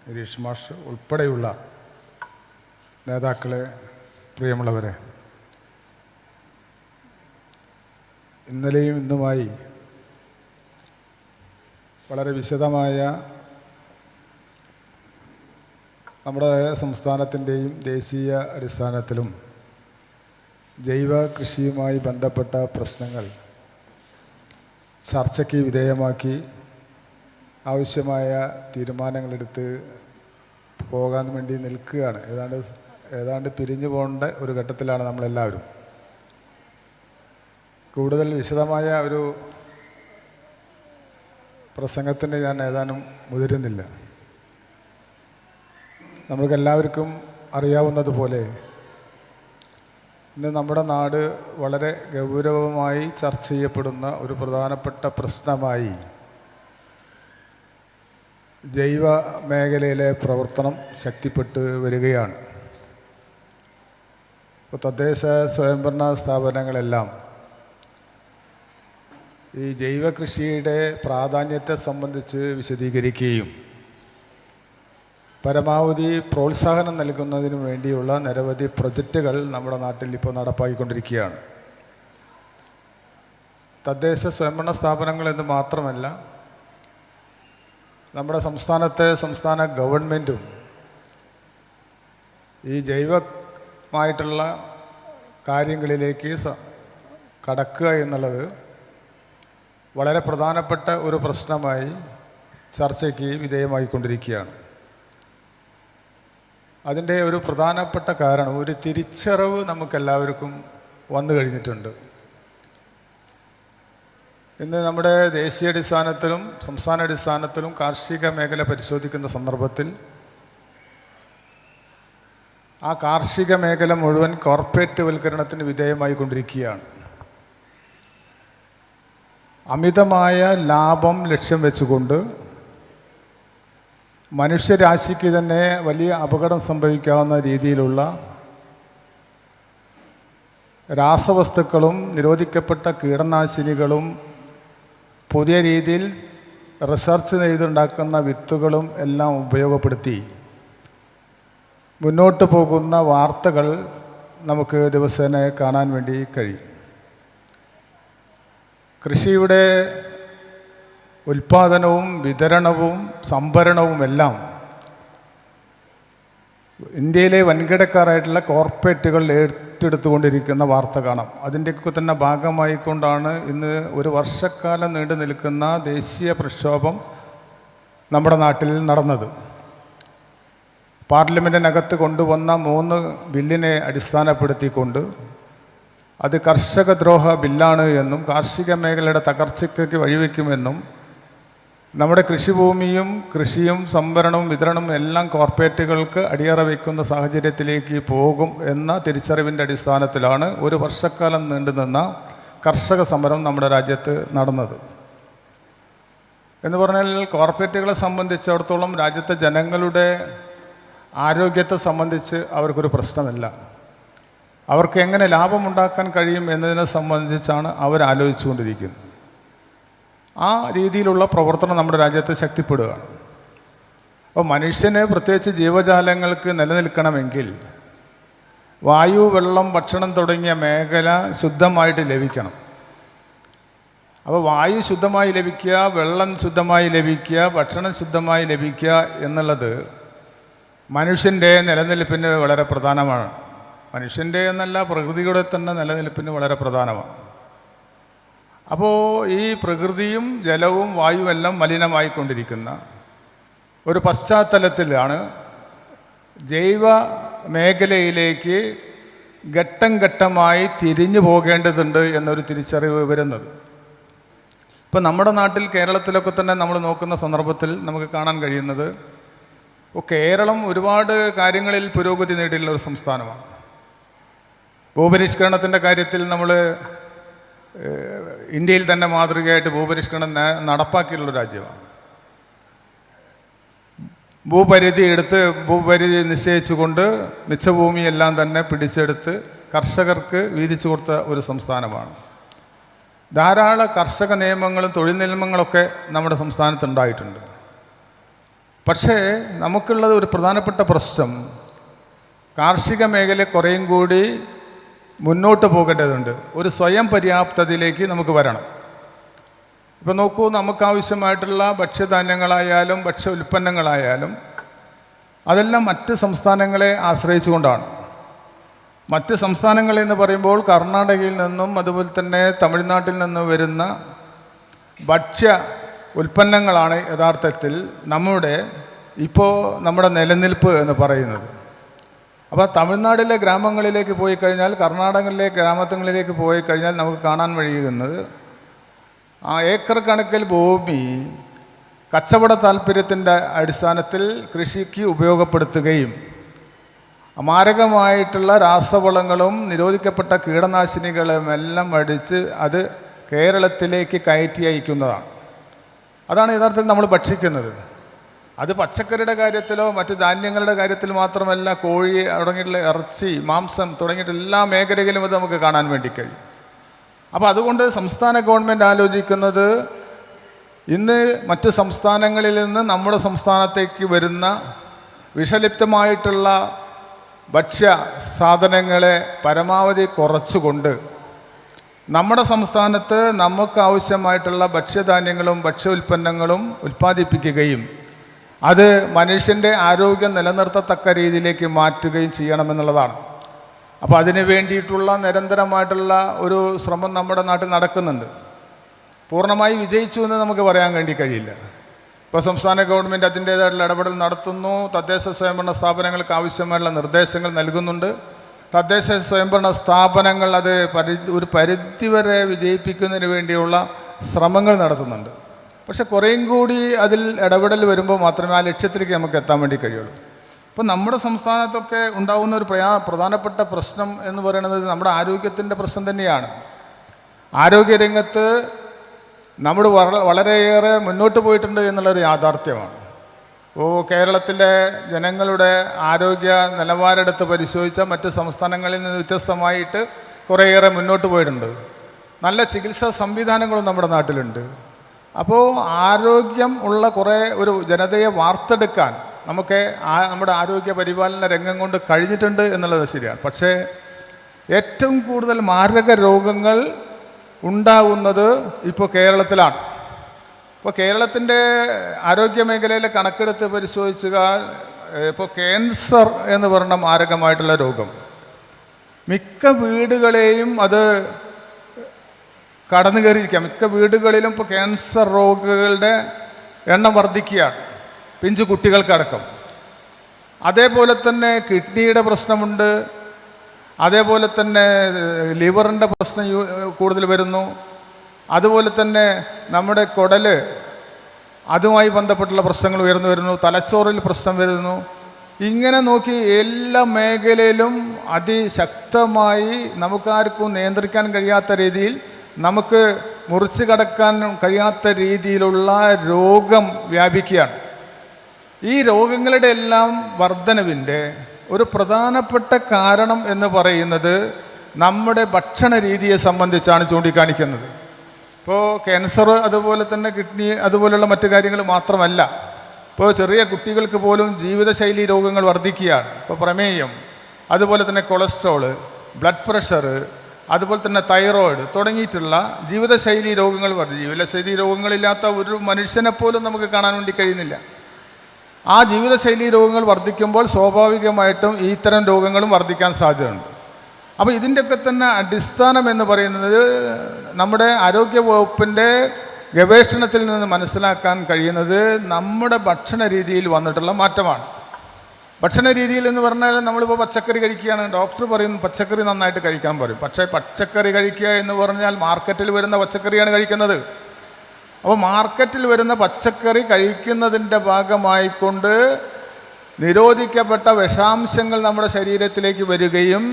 ഗിരീഷ് മാഷ് ഉൾപ്പെടെയുള്ള നേതാക്കളെ, പ്രിയമുള്ളവരെ, ഇന്നലെയും ഇന്നുമായി വളരെ വിശദമായ നമ്മുടെ സംസ്ഥാനത്തിൻ്റെയും ദേശീയ അടിസ്ഥാനത്തിലും ജൈവ കൃഷിയുമായി ബന്ധപ്പെട്ട പ്രശ്നങ്ങൾ ചർച്ചയ്ക്ക് വിധേയമാക്കി ആവശ്യമായ തീരുമാനങ്ങളെടുത്ത് പോകാൻ വേണ്ടി നിൽക്കുകയാണ്. ഏതാണ്ട് പിരിഞ്ഞു പോകേണ്ട ഒരു ഘട്ടത്തിലാണ് നമ്മളെല്ലാവരും. കൂടുതൽ വിശദമായ ഒരു പ്രസംഗത്തിന് ഞാൻ ഏതാനും മുതിരുന്നില്ല. നമ്മൾക്കെല്ലാവർക്കും അറിയാവുന്നതുപോലെ ഇന്ന് നമ്മുടെ നാട് വളരെ ഗൗരവമായി ചർച്ച ചെയ്യപ്പെടുന്ന ഒരു പ്രധാനപ്പെട്ട പ്രശ്നമായി ജൈവ മേഖലയിലെ പ്രവർത്തനം ശക്തിപ്പെട്ട് വരികയാണ്. ഇപ്പോൾ തദ്ദേശ സ്വയംഭരണ സ്ഥാപനങ്ങളെല്ലാം ഈ ജൈവ കൃഷിയുടെ പ്രാധാന്യത്തെ സംബന്ധിച്ച് വിശദീകരിക്കുകയും പരമാവധി പ്രോത്സാഹനം നൽകുന്നതിന് വേണ്ടിയുള്ള നിരവധി പ്രൊജക്റ്റുകൾ നമ്മുടെ നാട്ടിൽ ഇപ്പോൾ നടപ്പാക്കിക്കൊണ്ടിരിക്കുകയാണ്. തദ്ദേശ സ്വയംഭരണ സ്ഥാപനങ്ങൾ എന്ന് മാത്രമല്ല, നമ്മുടെ സംസ്ഥാന ഗവൺമെൻറ്റും ഈ ജൈവമായിട്ടുള്ള കാര്യങ്ങളിലേക്ക് കടക്കുക എന്നുള്ളത് വളരെ പ്രധാനപ്പെട്ട ഒരു പ്രശ്നമായി ചർച്ചയ്ക്ക് വിധേയമായിക്കൊണ്ടിരിക്കുകയാണ്. അതിൻ്റെ ഒരു പ്രധാനപ്പെട്ട കാരണം ഒരു തിരിച്ചറിവ് നമുക്കെല്ലാവർക്കും വന്നു കഴിഞ്ഞിട്ടുണ്ട്. ഇന്ന് നമ്മുടെ ദേശീയാടിസ്ഥാനത്തിലും സംസ്ഥാനാടിസ്ഥാനത്തിലും കാർഷിക മേഖല പരിശോധിക്കുന്ന സന്ദർഭത്തിൽ ആ കാർഷിക മേഖല മുഴുവൻ കോർപ്പറേറ്റ് വൽക്കരണത്തിന് വിധേയമായി കൊണ്ടിരിക്കുകയാണ്. അമിതമായ ലാഭം ലക്ഷ്യം വെച്ചുകൊണ്ട് മനുഷ്യരാശിക്ക് തന്നെ വലിയ അപകടം സംഭവിക്കാവുന്ന രീതിയിലുള്ള രാസവസ്തുക്കളും നിരോധിക്കപ്പെട്ട കീടനാശിനികളും പുതിയ രീതിയിൽ റിസർച്ച് ചെയ്തുണ്ടാക്കുന്ന വിത്തുകളും എല്ലാം ഉപയോഗപ്പെടുത്തി മുന്നോട്ട് പോകുന്ന വാർത്തകൾ നമുക്ക് ദിവസേന കാണാൻ വേണ്ടി കഴിയും. കൃഷിയുടെ ഉൽപ്പാദനവും വിതരണവും സംഭരണവുമെല്ലാം ഇന്ത്യയിലെ വൻകിടക്കാരായിട്ടുള്ള കോർപ്പറേറ്റുകൾ ഏറ്റെടുത്തുകൊണ്ടിരിക്കുന്ന വാർത്ത കാണാം. അതിൻ്റെയൊക്കെ തന്നെ ഭാഗമായിക്കൊണ്ടാണ് ഇന്ന് ഒരു വർഷക്കാലം നീണ്ടു നിൽക്കുന്ന ദേശീയ പ്രക്ഷോഭം നമ്മുടെ നാട്ടിൽ നടന്നത്. പാർലമെൻറ്റിനകത്ത് കൊണ്ടുവന്ന 3 ബില്ലിനെ അടിസ്ഥാനപ്പെടുത്തിക്കൊണ്ട് അത് കർഷകദ്രോഹ ബില്ലാണ് എന്നും കാർഷിക മേഖലയുടെ തകർച്ചയ്ക്ക് വഴിവെക്കുമെന്നും നമ്മുടെ കൃഷിയും സംഭരണവും വിതരണവും എല്ലാം കോർപ്പറേറ്റുകൾക്ക് അടിയറ വയ്ക്കുന്ന സാഹചര്യത്തിലേക്ക് പോകും എന്ന തിരിച്ചറിവിൻ്റെ അടിസ്ഥാനത്തിലാണ് ഒരു വർഷക്കാലം നീണ്ടുനിന്ന കർഷക സമരം നമ്മുടെ രാജ്യത്ത് നടന്നത്. എന്ന് പറഞ്ഞാൽ കോർപ്പറേറ്റുകളെ സംബന്ധിച്ചിടത്തോളം രാജ്യത്തെ ജനങ്ങളുടെ ആരോഗ്യത്തെ സംബന്ധിച്ച് അവർക്കൊരു പ്രശ്നമില്ല. അവർക്ക് എങ്ങനെ ലാഭമുണ്ടാക്കാൻ കഴിയും എന്നതിനെ സംബന്ധിച്ചാണ് അവരാലോചിച്ചുകൊണ്ടിരിക്കുന്നത്. ആ രീതിയിലുള്ള പ്രവർത്തനം നമ്മുടെ രാജ്യത്ത് ശക്തിപ്പെടുകയാണ്. അപ്പോൾ മനുഷ്യന്, പ്രത്യേകിച്ച് ജീവജാലങ്ങൾക്ക് നിലനിൽക്കണമെങ്കിൽ വായു, വെള്ളം, ഭക്ഷണം തുടങ്ങിയ മേഖല ശുദ്ധമായിട്ട് ലഭിക്കണം. അപ്പോൾ വായു ശുദ്ധമായി ലഭിക്കുക, വെള്ളം ശുദ്ധമായി ലഭിക്കുക, ഭക്ഷണം ശുദ്ധമായി ലഭിക്കുക എന്നുള്ളത് മനുഷ്യൻ്റെ നിലനിൽപ്പിന് വളരെ പ്രധാനമാണ്. മനുഷ്യൻ്റെ എന്നല്ല, പ്രകൃതിയുടെ തന്നെ നിലനിൽപ്പിന് വളരെ പ്രധാനമാണ്. അപ്പോൾ ഈ പ്രകൃതിയും ജലവും വായുവും എല്ലാം മലിനമായിക്കൊണ്ടിരിക്കുന്ന ഒരു പശ്ചാത്തലത്തിലാണ് ജൈവ മേഖലയിലേക്ക് ഘട്ടം ഘട്ടമായി തിരിഞ്ഞു പോകേണ്ടതുണ്ട് എന്നൊരു തിരിച്ചറിവ് വരുന്നത്. ഇപ്പം നമ്മുടെ നാട്ടിൽ, കേരളത്തിലൊക്കെ തന്നെ നമ്മൾ നോക്കുന്ന സന്ദർഭത്തിൽ നമുക്ക് കാണാൻ കഴിയുന്നത്, കേരളം ഒരുപാട് കാര്യങ്ങളിൽ പുരോഗതി നേടിയുള്ള ഒരു സംസ്ഥാനമാണ്. ഭൂപരിഷ്കരണത്തിൻ്റെ കാര്യത്തിൽ നമ്മൾ ഇന്ത്യയിൽ തന്നെ മാതൃകയായിട്ട് ഭൂപരിഷ്കരണം നടപ്പാക്കിയുള്ള രാജ്യമാണ്. ഭൂപരിധി നിശ്ചയിച്ചുകൊണ്ട് മിച്ചഭൂമിയെല്ലാം തന്നെ പിടിച്ചെടുത്ത് കർഷകർക്ക് വീതിച്ചു കൊടുത്ത ഒരു സംസ്ഥാനമാണ്. ധാരാളം കർഷക നിയമങ്ങളും തൊഴിൽ നിയമങ്ങളൊക്കെ നമ്മുടെ സംസ്ഥാനത്തുണ്ടായിട്ടുണ്ട്. പക്ഷേ നമുക്കുള്ളത് ഒരു പ്രധാനപ്പെട്ട പ്രശ്നം, കാർഷിക മേഖല കുറേയും കൂടി മുന്നോട്ട് പോകേണ്ടതുണ്ട്. ഒരു സ്വയം പര്യാപ്തതയിലേക്ക് നമുക്ക് വരണം. ഇപ്പോൾ നോക്കൂ, നമുക്കാവശ്യമായിട്ടുള്ള ഭക്ഷ്യധാന്യങ്ങളായാലും ഭക്ഷ്യ ഉൽപ്പന്നങ്ങളായാലും അതെല്ലാം മറ്റ് സംസ്ഥാനങ്ങളെ ആശ്രയിച്ചുകൊണ്ടാണ്. മറ്റ് സംസ്ഥാനങ്ങളെന്ന് പറയുമ്പോൾ കർണാടകയിൽ നിന്നും അതുപോലെ തന്നെ തമിഴ്നാട്ടിൽ നിന്നും വരുന്ന ഭക്ഷ്യ ഉൽപ്പന്നങ്ങളാണ് യഥാർത്ഥത്തിൽ നമ്മുടെ ഇപ്പോൾ നമ്മുടെ നിലനിൽപ്പ് എന്ന് പറയുന്നത്. അപ്പോൾ തമിഴ്നാട്ടിലെ ഗ്രാമങ്ങളിലേക്ക് പോയി കഴിഞ്ഞാൽ, കർണാടകയിലെ ഗ്രാമങ്ങളിലേക്ക് പോയി കഴിഞ്ഞാൽ നമുക്ക് കാണാൻ കഴിയുന്നത് ഏക്കർ കണക്കിൽ ഭൂമി കച്ചവട താല്പര്യത്തിൻ്റെ അടിസ്ഥാനത്തിൽ കൃഷിക്ക് ഉപയോഗപ്പെടുത്തുകയും മാരകമായിട്ടുള്ള രാസവളങ്ങളും നിരോധിക്കപ്പെട്ട കീടനാശിനികളും എല്ലാം അടിച്ച് അത് കേരളത്തിലേക്ക് കയറ്റി അയക്കുന്നതാണ്. അതാണ് യഥാർത്ഥത്തിൽ നമ്മൾ ഭക്ഷിക്കുന്നത്. അത് പച്ചക്കറിയുടെ കാര്യത്തിലോ മറ്റ് ധാന്യങ്ങളുടെ കാര്യത്തിൽ മാത്രമല്ല, കോഴി തുടങ്ങിയിട്ടുള്ള ഇറച്ചി, മാംസം തുടങ്ങിയിട്ട് എല്ലാ മേഖലയിലും അത് നമുക്ക് കാണാൻ വേണ്ടി കഴിയും. അപ്പോൾ അതുകൊണ്ട് സംസ്ഥാന ഗവൺമെൻറ് ആലോചിക്കുന്നത്, ഇന്ന് മറ്റ് സംസ്ഥാനങ്ങളിൽ നിന്ന് നമ്മുടെ സംസ്ഥാനത്തേക്ക് വരുന്ന വിഷലിപ്തമായിട്ടുള്ള ഭക്ഷ്യ സാധനങ്ങളെ പരമാവധി കുറച്ചുകൊണ്ട് നമ്മുടെ സംസ്ഥാനത്ത് നമുക്ക് ആവശ്യമായിട്ടുള്ള ഭക്ഷ്യധാന്യങ്ങളും ഭക്ഷ്യ ഉൽപ്പന്നങ്ങളും ഉൽപ്പാദിപ്പിക്കുകയും അത് മനുഷ്യൻ്റെ ആരോഗ്യം നിലനിർത്തത്തക്ക രീതിയിലേക്ക് മാറ്റുകയും ചെയ്യണമെന്നുള്ളതാണ്. അപ്പോൾ അതിന് വേണ്ടിയിട്ടുള്ള നിരന്തരമായിട്ടുള്ള ഒരു ശ്രമം നമ്മുടെ നാട്ടിൽ നടക്കുന്നുണ്ട്. പൂർണ്ണമായി വിജയിച്ചു എന്ന് നമുക്ക് പറയാൻ വേണ്ടി കഴിയില്ല. ഇപ്പോൾ സംസ്ഥാന ഗവൺമെൻറ് അതിൻ്റേതായിട്ടുള്ള ഇടപെടൽ നടത്തുന്നു. തദ്ദേശ സ്വയംഭരണ സ്ഥാപനങ്ങൾക്ക് ആവശ്യമായുള്ള നിർദ്ദേശങ്ങൾ നൽകുന്നുണ്ട്. തദ്ദേശ സ്വയംഭരണ സ്ഥാപനങ്ങൾ അത് ഒരു പരിധിവരെ വിജയിപ്പിക്കുന്നതിന് വേണ്ടിയുള്ള ശ്രമങ്ങൾ നടത്തുന്നുണ്ട്. പക്ഷെ കുറേയും കൂടി അതിൽ ഇടപെടൽ വരുമ്പോൾ മാത്രമേ ആ ലക്ഷ്യത്തിലേക്ക് നമുക്ക് എത്താൻ വേണ്ടി കഴിയുള്ളൂ. ഇപ്പോൾ നമ്മുടെ സംസ്ഥാനത്തൊക്കെ ഉണ്ടാകുന്ന ഒരു പ്രധാനപ്പെട്ട പ്രശ്നം എന്ന് പറയുന്നത് നമ്മുടെ ആരോഗ്യത്തിൻ്റെ പ്രശ്നം തന്നെയാണ്. ആരോഗ്യരംഗത്ത് നമ്മൾ വളരെയേറെ മുന്നോട്ട് പോയിട്ടുണ്ട് എന്നുള്ളൊരു യാഥാർത്ഥ്യമാണ്. കേരളത്തിലെ ജനങ്ങളുടെ ആരോഗ്യ നിലവാരമെടുത്ത് പരിശോധിച്ചാൽ മറ്റ് സംസ്ഥാനങ്ങളിൽ നിന്ന് വ്യത്യസ്തമായിട്ട് കുറേയേറെ മുന്നോട്ട് പോയിട്ടുണ്ട്. നല്ല ചികിത്സാ സംവിധാനങ്ങളും നമ്മുടെ നാട്ടിലുണ്ട്. അപ്പോൾ ആരോഗ്യം ഉള്ള കുറേ ഒരു ജനതയെ വാർത്തെടുക്കാൻ നമുക്ക് നമ്മുടെ ആരോഗ്യ പരിപാലന രംഗം കൊണ്ട് കഴിഞ്ഞിട്ടുണ്ട് എന്നുള്ളത് ശരിയാണ്. പക്ഷേ ഏറ്റവും കൂടുതൽ മാരക രോഗങ്ങൾ ഉണ്ടാകുന്നത് ഇപ്പോൾ കേരളത്തിലാണ്. ഇപ്പോൾ കേരളത്തിൻ്റെ ആരോഗ്യ മേഖലയിലെ കണക്കെടുത്ത് പരിശോധിച്ചാൽ ഇപ്പോൾ ക്യാൻസർ എന്ന് പറഞ്ഞ മാരകമായിട്ടുള്ള രോഗം മിക്ക വീടുകളെയും അത് കടന്നു കയറിയിരിക്കാം. മിക്ക വീടുകളിലും ഇപ്പോൾ ക്യാൻസർ രോഗികളുടെ എണ്ണം വർദ്ധിക്കുകയാണ്, പിഞ്ചു കുട്ടികൾക്കടക്കം. അതേപോലെ തന്നെ കിഡ്നിയുടെ പ്രശ്നമുണ്ട്, അതേപോലെ തന്നെ ലിവറിൻ്റെ പ്രശ്നം കൂടുതൽ വരുന്നു, അതുപോലെ തന്നെ നമ്മുടെ കുടൽ അതുമായി ബന്ധപ്പെട്ടുള്ള പ്രശ്നങ്ങൾ ഉയർന്നു വരുന്നു, തലച്ചോറിൽ പ്രശ്നം വരുന്നു. ഇങ്ങനെ നോക്കി എല്ലാ മേഖലയിലും അതിശക്തമായി നമുക്കാർക്കും നിയന്ത്രിക്കാൻ കഴിയാത്ത രീതിയിൽ, നമുക്ക് മുറിച്ച് കടക്കാൻ കഴിയാത്ത രീതിയിലുള്ള രോഗം വ്യാപിക്കുകയാണ്. ഈ രോഗങ്ങളുടെ എല്ലാം വർധനവിൻ്റെ ഒരു പ്രധാനപ്പെട്ട കാരണം എന്ന് പറയുന്നത് നമ്മുടെ ഭക്ഷണ രീതിയെ സംബന്ധിച്ചാണ് ചൂണ്ടിക്കാണിക്കുന്നത്. ഇപ്പോൾ ക്യാൻസർ, അതുപോലെ തന്നെ കിഡ്നി, അതുപോലുള്ള മറ്റു കാര്യങ്ങൾ മാത്രമല്ല, ഇപ്പോൾ ചെറിയ കുട്ടികൾക്ക് പോലും ജീവിതശൈലി രോഗങ്ങൾ വർദ്ധിക്കുകയാണ്. ഇപ്പോൾ പ്രമേയം, അതുപോലെ തന്നെ കൊളസ്ട്രോള്, ബ്ലഡ് പ്രഷർ, അതുപോലെ തന്നെ തൈറോയിഡ് തുടങ്ങിയിട്ടുള്ള ജീവിതശൈലി രോഗങ്ങൾ ജീവിതശൈലി രോഗങ്ങളില്ലാത്ത ഒരു മനുഷ്യനെ പോലും നമുക്ക് കാണാൻ വേണ്ടി കഴിയുന്നില്ല. ആ ജീവിതശൈലി രോഗങ്ങൾ വർദ്ധിക്കുമ്പോൾ സ്വാഭാവികമായിട്ടും ഇത്തരം രോഗങ്ങളും വർദ്ധിക്കാൻ സാധ്യതയുണ്ട്. അപ്പോൾ ഇതിൻ്റെയൊക്കെ തന്നെ അടിസ്ഥാനം എന്ന് പറയുന്നത് നമ്മുടെ ആരോഗ്യ വകുപ്പിൻ്റെ ഗവേഷണത്തിൽ നിന്ന് മനസ്സിലാക്കാൻ കഴിയുന്നത് നമ്മുടെ ഭക്ഷണ രീതിയിൽ വന്നിട്ടുള്ള മാറ്റമാണ്. ഭക്ഷണ രീതിയിൽ എന്ന് പറഞ്ഞാൽ നമ്മളിപ്പോൾ പച്ചക്കറി കഴിക്കുകയാണ്, ഡോക്ടർ പറയുന്നു പച്ചക്കറി നന്നായിട്ട് കഴിക്കാൻ പറയും. പക്ഷേ പച്ചക്കറി കഴിക്കുക എന്ന് പറഞ്ഞാൽ മാർക്കറ്റിൽ വരുന്ന പച്ചക്കറിയാണ് കഴിക്കുന്നത്. അപ്പോൾ മാർക്കറ്റിൽ വരുന്ന പച്ചക്കറി കഴിക്കുന്നതിൻ്റെ ഭാഗമായിക്കൊണ്ട് നിരോധിക്കപ്പെട്ട വിഷാംശങ്ങൾ നമ്മുടെ ശരീരത്തിലേക്ക് വരികയും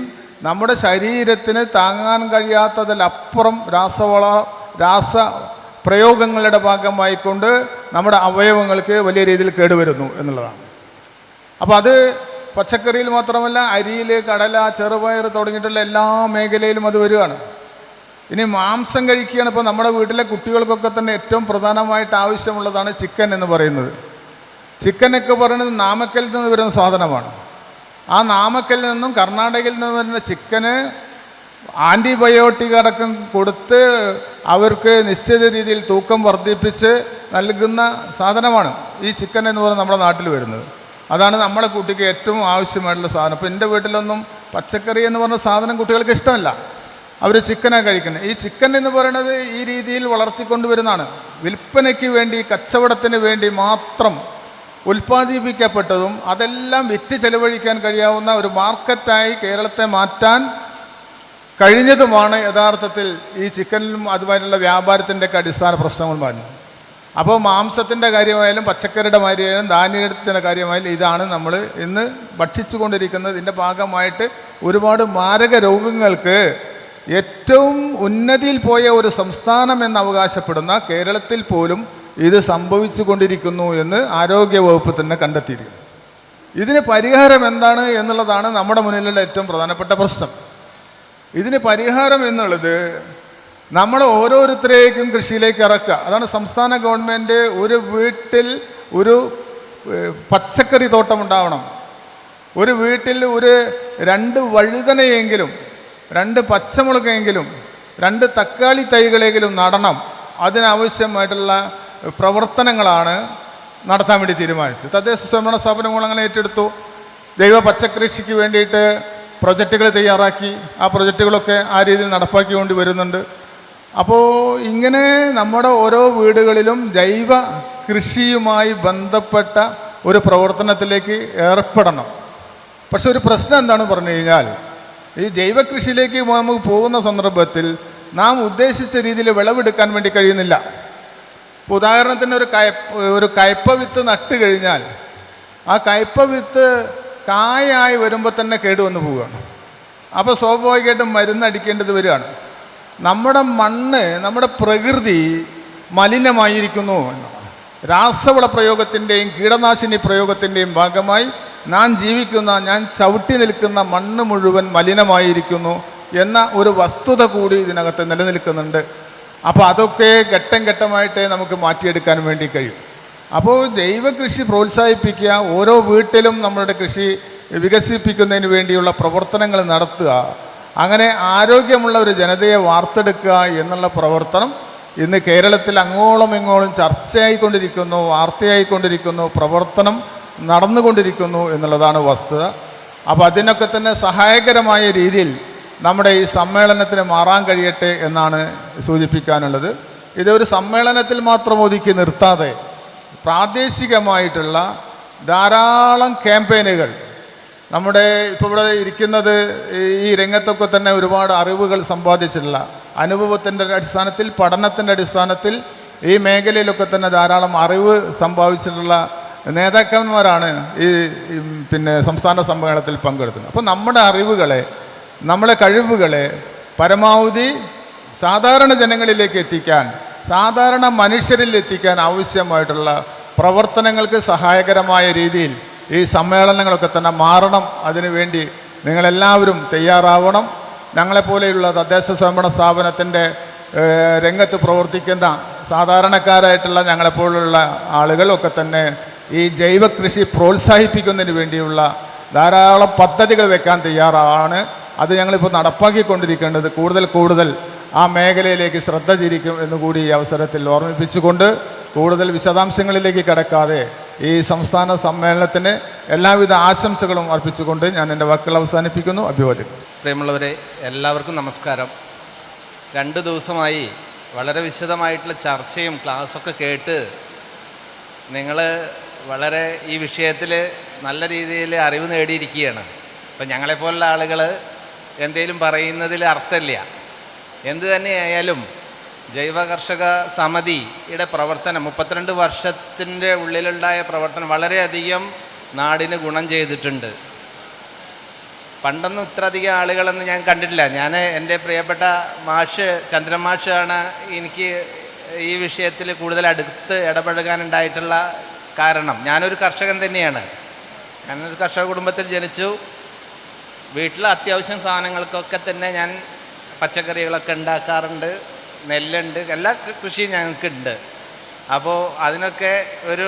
നമ്മുടെ ശരീരത്തിന് താങ്ങാൻ കഴിയാത്തതിലപ്പുറം രാസപ്രയോഗങ്ങളുടെ ഭാഗമായിക്കൊണ്ട് നമ്മുടെ അവയവങ്ങൾക്ക് വലിയ രീതിയിൽ കേടുവരുന്നു എന്നുള്ളതാണ്. അപ്പോൾ അത് പച്ചക്കറിയിൽ മാത്രമല്ല, അരിയിൽ, കടല, ചെറുപയർ തുടങ്ങിയിട്ടുള്ള എല്ലാ മേഖലയിലും അത് വരികയാണ്. ഇനി മാംസം കഴിക്കുകയാണ്. ഇപ്പോൾ നമ്മുടെ വീട്ടിലെ കുട്ടികൾക്കൊക്കെ തന്നെ ഏറ്റവും പ്രധാനമായിട്ട് ആവശ്യമുള്ളതാണ് ചിക്കൻ എന്ന് പറയുന്നത്. ചിക്കനൊക്കെ പറയുന്നത് നാമക്കലിൽ നിന്ന് വരുന്ന സാധനമാണ്. ആ നാമക്കലിൽ നിന്നും കർണാടകയിൽ നിന്ന് വരുന്ന ചിക്കന് ആൻറ്റിബയോട്ടിക് അടക്കം കൊടുത്ത് അവർക്ക് നിശ്ചിത രീതിയിൽ തൂക്കം വർദ്ധിപ്പിച്ച് നൽകുന്ന സാധനമാണ് ഈ ചിക്കൻ എന്ന് പറയുന്നത് നമ്മുടെ നാട്ടിൽ വരുന്നത്. അതാണ് നമ്മളെ കുട്ടിക്ക് ഏറ്റവും ആവശ്യമായിട്ടുള്ള സാധനം. ഇപ്പോൾ എൻ്റെ വീട്ടിലൊന്നും പച്ചക്കറി എന്ന് പറഞ്ഞ സാധനം കുട്ടികൾക്ക് ഇഷ്ടമല്ല, അവർ ചിക്കനാണ് കഴിക്കുന്നത്. ഈ ചിക്കൻ എന്ന് പറയുന്നത് ഈ രീതിയിൽ വളർത്തിക്കൊണ്ടുവരുന്നതാണ്. വിൽപ്പനയ്ക്ക് വേണ്ടി, കച്ചവടത്തിന് വേണ്ടി മാത്രം ഉൽപ്പാദിപ്പിക്കപ്പെട്ടതും അതെല്ലാം വിറ്റ് ചെലവഴിക്കാൻ കഴിയാവുന്ന ഒരു മാർക്കറ്റായി കേരളത്തെ മാറ്റാൻ കഴിഞ്ഞതുമാണ് യഥാർത്ഥത്തിൽ ഈ ചിക്കനിലും അതുമായിട്ടുള്ള വ്യാപാരത്തിൻ്റെയൊക്കെ അടിസ്ഥാന പ്രശ്നങ്ങൾ പറഞ്ഞു. അപ്പോൾ മാംസത്തിൻ്റെ കാര്യമായാലും പച്ചക്കറിയുടെ കാര്യമായാലും ധാന്യത്തിൻ്റെ കാര്യമായാലും ഇതാണ് നമ്മൾ ഇന്ന് ഭക്ഷിച്ചു കൊണ്ടിരിക്കുന്നത്. ഇതിൻ്റെ ഭാഗമായിട്ട് ഒരുപാട് മാരക രോഗങ്ങൾക്ക് ഏറ്റവും ഉന്നതിയിൽ പോയ ഒരു സംസ്ഥാനം എന്ന് അവകാശപ്പെടുന്ന കേരളത്തിൽ പോലും ഇത് സംഭവിച്ചു കൊണ്ടിരിക്കുന്നു എന്ന് ആരോഗ്യവകുപ്പ് തന്നെ കണ്ടെത്തിയിരിക്കുന്നു. ഇതിന് പരിഹാരം എന്താണ് എന്നുള്ളതാണ് നമ്മുടെ മുന്നിലുള്ള ഏറ്റവും പ്രധാനപ്പെട്ട പ്രശ്നം. ഇതിന് പരിഹാരം എന്നുള്ളത് നമ്മൾ ഓരോരുത്തരെയും കൃഷിയിലേക്ക് ഇറക്കുക. അതാണ് സംസ്ഥാന ഗവൺമെൻറ് ഒരു വീട്ടിൽ ഒരു പച്ചക്കറി തോട്ടം ഉണ്ടാവണം, ഒരു വീട്ടിൽ ഒരു 2 വഴുതനയെങ്കിലും 2 പച്ചമുളകെങ്കിലും 2 തക്കാളി തൈകളെങ്കിലും നടണം. അതിനാവശ്യമായിട്ടുള്ള പ്രവർത്തനങ്ങളാണ് നടത്താൻ വേണ്ടി തീരുമാനിച്ചത്. തദ്ദേശ സ്വയംഭരണ സ്ഥാപനങ്ങൾ അങ്ങനെ ഏറ്റെടുത്തു. ജൈവ പച്ചക്കൃഷിക്ക് വേണ്ടിയിട്ട് പ്രൊജക്റ്റുകൾ തയ്യാറാക്കി. ആ പ്രൊജക്റ്റുകളൊക്കെ ആ രീതിയിൽ നടപ്പാക്കിക്കൊണ്ട് വരുന്നുണ്ട്. അപ്പോൾ ഇങ്ങനെ നമ്മുടെ ഓരോ വീടുകളിലും ജൈവ കൃഷിയുമായി ബന്ധപ്പെട്ട ഒരു പ്രവർത്തനത്തിലേക്ക് ഏർപ്പെടണം. പക്ഷെ ഒരു പ്രശ്നം എന്താണ് പറഞ്ഞു കഴിഞ്ഞാൽ, ഈ ജൈവ കൃഷിയിലേക്ക് നമുക്ക് പോകുന്ന സന്ദർഭത്തിൽ നാം ഉദ്ദേശിച്ച രീതിയിൽ വിളവെടുക്കാൻ വേണ്ടി കഴിയുന്നില്ല. ഇപ്പോൾ ഉദാഹരണത്തിന് ഒരു കയ്പ വിത്ത് നട്ട് കഴിഞ്ഞാൽ ആ കയ്പ വിത്ത് കായായി വരുമ്പോൾ തന്നെ കേടുവന്ന് പോവുകയാണ്. അപ്പോൾ സ്വാഭാവികമായിട്ടും മരുന്നടിക്കേണ്ടത് വരികയാണ്. നമ്മുടെ മണ്ണ്, നമ്മുടെ പ്രകൃതി മലിനമായിരിക്കുന്നു എന്നാണ്. രാസവള പ്രയോഗത്തിൻ്റെയും കീടനാശിനി പ്രയോഗത്തിൻ്റെയും ഭാഗമായി ഞാൻ ചവിട്ടി നിൽക്കുന്ന മണ്ണ് മുഴുവൻ മലിനമായിരിക്കുന്നു എന്ന ഒരു വസ്തുത കൂടി ഇതിനകത്ത് നിലനിൽക്കുന്നുണ്ട്. അപ്പോൾ അതൊക്കെ ഘട്ടം ഘട്ടമായിട്ടേ നമുക്ക് മാറ്റിയെടുക്കാൻ വേണ്ടി കഴിയും. അപ്പോൾ ജൈവ കൃഷി പ്രോത്സാഹിപ്പിക്കുക, ഓരോ വീട്ടിലും നമ്മളുടെ കൃഷി വികസിപ്പിക്കുന്നതിന് വേണ്ടിയുള്ള പ്രവർത്തനങ്ങൾ നടത്തുക, അങ്ങനെ ആരോഗ്യമുള്ള ഒരു ജനതയെ വാർത്തെടുക്കുക എന്നുള്ള പ്രവർത്തനം ഇന്ന് കേരളത്തിൽ അങ്ങോളം ഇങ്ങോളം ചർച്ചയായിക്കൊണ്ടിരിക്കുന്നു, വാർത്തയായിക്കൊണ്ടിരിക്കുന്നു, പ്രവർത്തനം നടന്നുകൊണ്ടിരിക്കുന്നു എന്നുള്ളതാണ് വസ്തുത. അപ്പോൾ അതിനൊക്കെ തന്നെ സഹായകരമായ രീതിയിൽ നമ്മുടെ ഈ സമ്മേളനത്തിന് മാറാൻ കഴിയട്ടെ എന്നാണ് സൂചിപ്പിക്കാനുള്ളത്. ഇതൊരു സമ്മേളനത്തിൽ മാത്രം ഒതുക്കി നിർത്താതെ പ്രാദേശികമായിട്ടുള്ള ധാരാളം ക്യാമ്പയിനുകൾ നമ്മുടെ ഇപ്പോൾ ഇവിടെ ഇരിക്കുന്നത് ഈ രംഗത്തൊക്കെ തന്നെ ഒരുപാട് അറിവുകൾ സമ്പാദിച്ചിട്ടുള്ള, അനുഭവത്തിൻ്റെ അടിസ്ഥാനത്തിൽ, പഠനത്തിൻ്റെ അടിസ്ഥാനത്തിൽ ഈ മേഖലയിലൊക്കെ തന്നെ ധാരാളം അറിവ് സമ്പാദിച്ചിട്ടുള്ള നേതാക്കന്മാരാണ് ഈ സംസ്ഥാന സമ്മേളനത്തിൽ പങ്കെടുക്കുന്നത്. അപ്പോൾ നമ്മുടെ അറിവുകളെ, നമ്മളെ കഴിവുകളെ പരമാവധി സാധാരണ ജനങ്ങളിലേക്ക് എത്തിക്കാൻ, സാധാരണ മനുഷ്യരിൽ എത്തിക്കാൻ ആവശ്യമായിട്ടുള്ള പ്രവർത്തനങ്ങൾക്ക് സഹായകരമായ രീതിയിൽ ഈ സമ്മേളനങ്ങളൊക്കെ തന്നെ മാറണം. അതിനുവേണ്ടി നിങ്ങളെല്ലാവരും തയ്യാറാവണം. ഞങ്ങളെപ്പോലെയുള്ള തദ്ദേശ സ്വയംഭരണ സ്ഥാപനത്തിൻ്റെ രംഗത്ത് പ്രവർത്തിക്കുന്ന സാധാരണക്കാരായിട്ടുള്ള ഞങ്ങളെപ്പോലുള്ള ആളുകളൊക്കെ തന്നെ ഈ ജൈവ കൃഷി പ്രോത്സാഹിപ്പിക്കുന്നതിന് വേണ്ടിയുള്ള ധാരാളം പദ്ധതികൾ വെക്കാൻ തയ്യാറാണ്. അത് ഞങ്ങളിപ്പോൾ നടപ്പാക്കിക്കൊണ്ടിരിക്കേണ്ടത് കൂടുതൽ ആ മേഖലയിലേക്ക് ശ്രദ്ധ തിരിക്കും എന്നുകൂടി ഈ അവസരത്തിൽ ഓർമ്മിപ്പിച്ചുകൊണ്ട് കൂടുതൽ വിശദാംശങ്ങളിലേക്ക് കടക്കാതെ ഈ സംസ്ഥാന സമ്മേളനത്തിന് എല്ലാവിധ ആശംസകളും അർപ്പിച്ചുകൊണ്ട് ഞാൻ എൻ്റെ വാക്കുകൾ അവസാനിപ്പിക്കുന്നു. അഭിവാദ്യം. പ്രിയമുള്ളവരെ, എല്ലാവർക്കും നമസ്കാരം. 2 ദിവസമായി വളരെ വിശദമായിട്ടുള്ള ചർച്ചയും ക്ലാസ്സൊക്കെ കേട്ട് നിങ്ങൾ വളരെ ഈ വിഷയത്തിൽ നല്ല രീതിയിൽ അറിവ് നേടിയിരിക്കുകയാണ്. അപ്പം ഞങ്ങളെപ്പോലുള്ള ആളുകൾ എന്തെങ്കിലും പറയുന്നതിൽ അർത്ഥമില്ല. എന്തു തന്നെയായാലും ജൈവ കർഷക സമിതിയുടെ പ്രവർത്തനം 32 വർഷത്തിൻ്റെ ഉള്ളിലുണ്ടായ പ്രവർത്തനം വളരെയധികം നാടിന് ഗുണം ചെയ്തിട്ടുണ്ട്. പണ്ടൊന്നും ഇത്രയധികം ആളുകളൊന്നും ഞാൻ കണ്ടിട്ടില്ല. ഞാൻ എൻ്റെ പ്രിയപ്പെട്ട മാഷ് ചന്ദ്രൻ മാഷാണ് എനിക്ക് ഈ വിഷയത്തിൽ കൂടുതൽ അടുത്ത് ഇടപഴകാനുണ്ടായിട്ടുള്ള കാരണം. ഞാനൊരു കർഷകൻ തന്നെയാണ്. ഞാനൊരു കർഷക കുടുംബത്തിൽ ജനിച്ചു. വീട്ടിൽ അത്യാവശ്യം സാധനങ്ങൾക്കൊക്കെ തന്നെ ഞാൻ പച്ചക്കറികളൊക്കെ ഉണ്ടാക്കാറുണ്ട്, നെല്ലുണ്ട്, എല്ലാ കൃഷിയും ഞങ്ങൾക്കുണ്ട്. അപ്പോൾ അതിനൊക്കെ ഒരു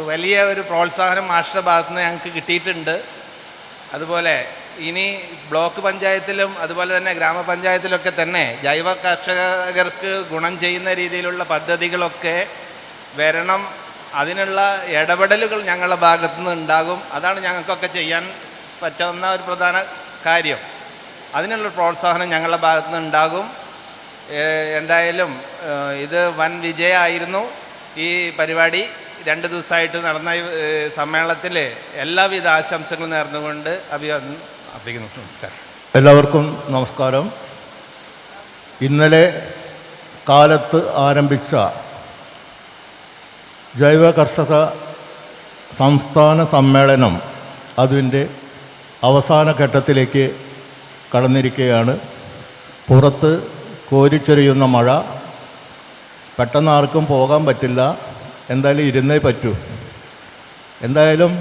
വലിയ ഒരു പ്രോത്സാഹനം മാഷിൻ്റെ ഭാഗത്തു നിന്ന് ഞങ്ങൾക്ക് കിട്ടിയിട്ടുണ്ട്. അതുപോലെ ഇനി ബ്ലോക്ക് പഞ്ചായത്തിലും അതുപോലെ തന്നെ ഗ്രാമപഞ്ചായത്തിലൊക്കെ തന്നെ ജൈവ കർഷകർക്ക് ഗുണം ചെയ്യുന്ന രീതിയിലുള്ള പദ്ധതികളൊക്കെ വരണം. അതിനുള്ള ഇടപെടലുകൾ ഞങ്ങളുടെ ഭാഗത്തു നിന്ന് ഉണ്ടാകും. അതാണ് ഞങ്ങൾക്കൊക്കെ ചെയ്യാൻ പറ്റുന്ന ഒരു പ്രധാന കാര്യം. അതിനുള്ള പ്രോത്സാഹനം ഞങ്ങളുടെ ഭാഗത്തു നിന്ന് ഉണ്ടാകും. എന്തായാലും ഇത് വൻ വിജയമായിരുന്നു ഈ പരിപാടി. 2 ദിവസമായിട്ട് നടന്ന ഈ സമ്മേളനത്തിൽ എല്ലാവിധ ആശംസകളും നേർന്നുകൊണ്ട് അഭിവാദ്യം അർപ്പിക്കുന്നു. നമസ്കാരം. എല്ലാവർക്കും നമസ്കാരം. ഇന്നലെ കാലത്ത് ആരംഭിച്ച ജൈവ കർഷക സംസ്ഥാന സമ്മേളനം അതിൻ്റെ അവസാന ഘട്ടത്തിലേക്ക് കടന്നിരിക്കുകയാണ്. പുറത്ത് കോരിച്ചൊരിയുന്ന മഴ, പെട്ടെന്ന് ആർക്കും പോകാൻ പറ്റില്ല, എന്തായാലും ഇരുന്നേ പറ്റൂ. എന്തായാലും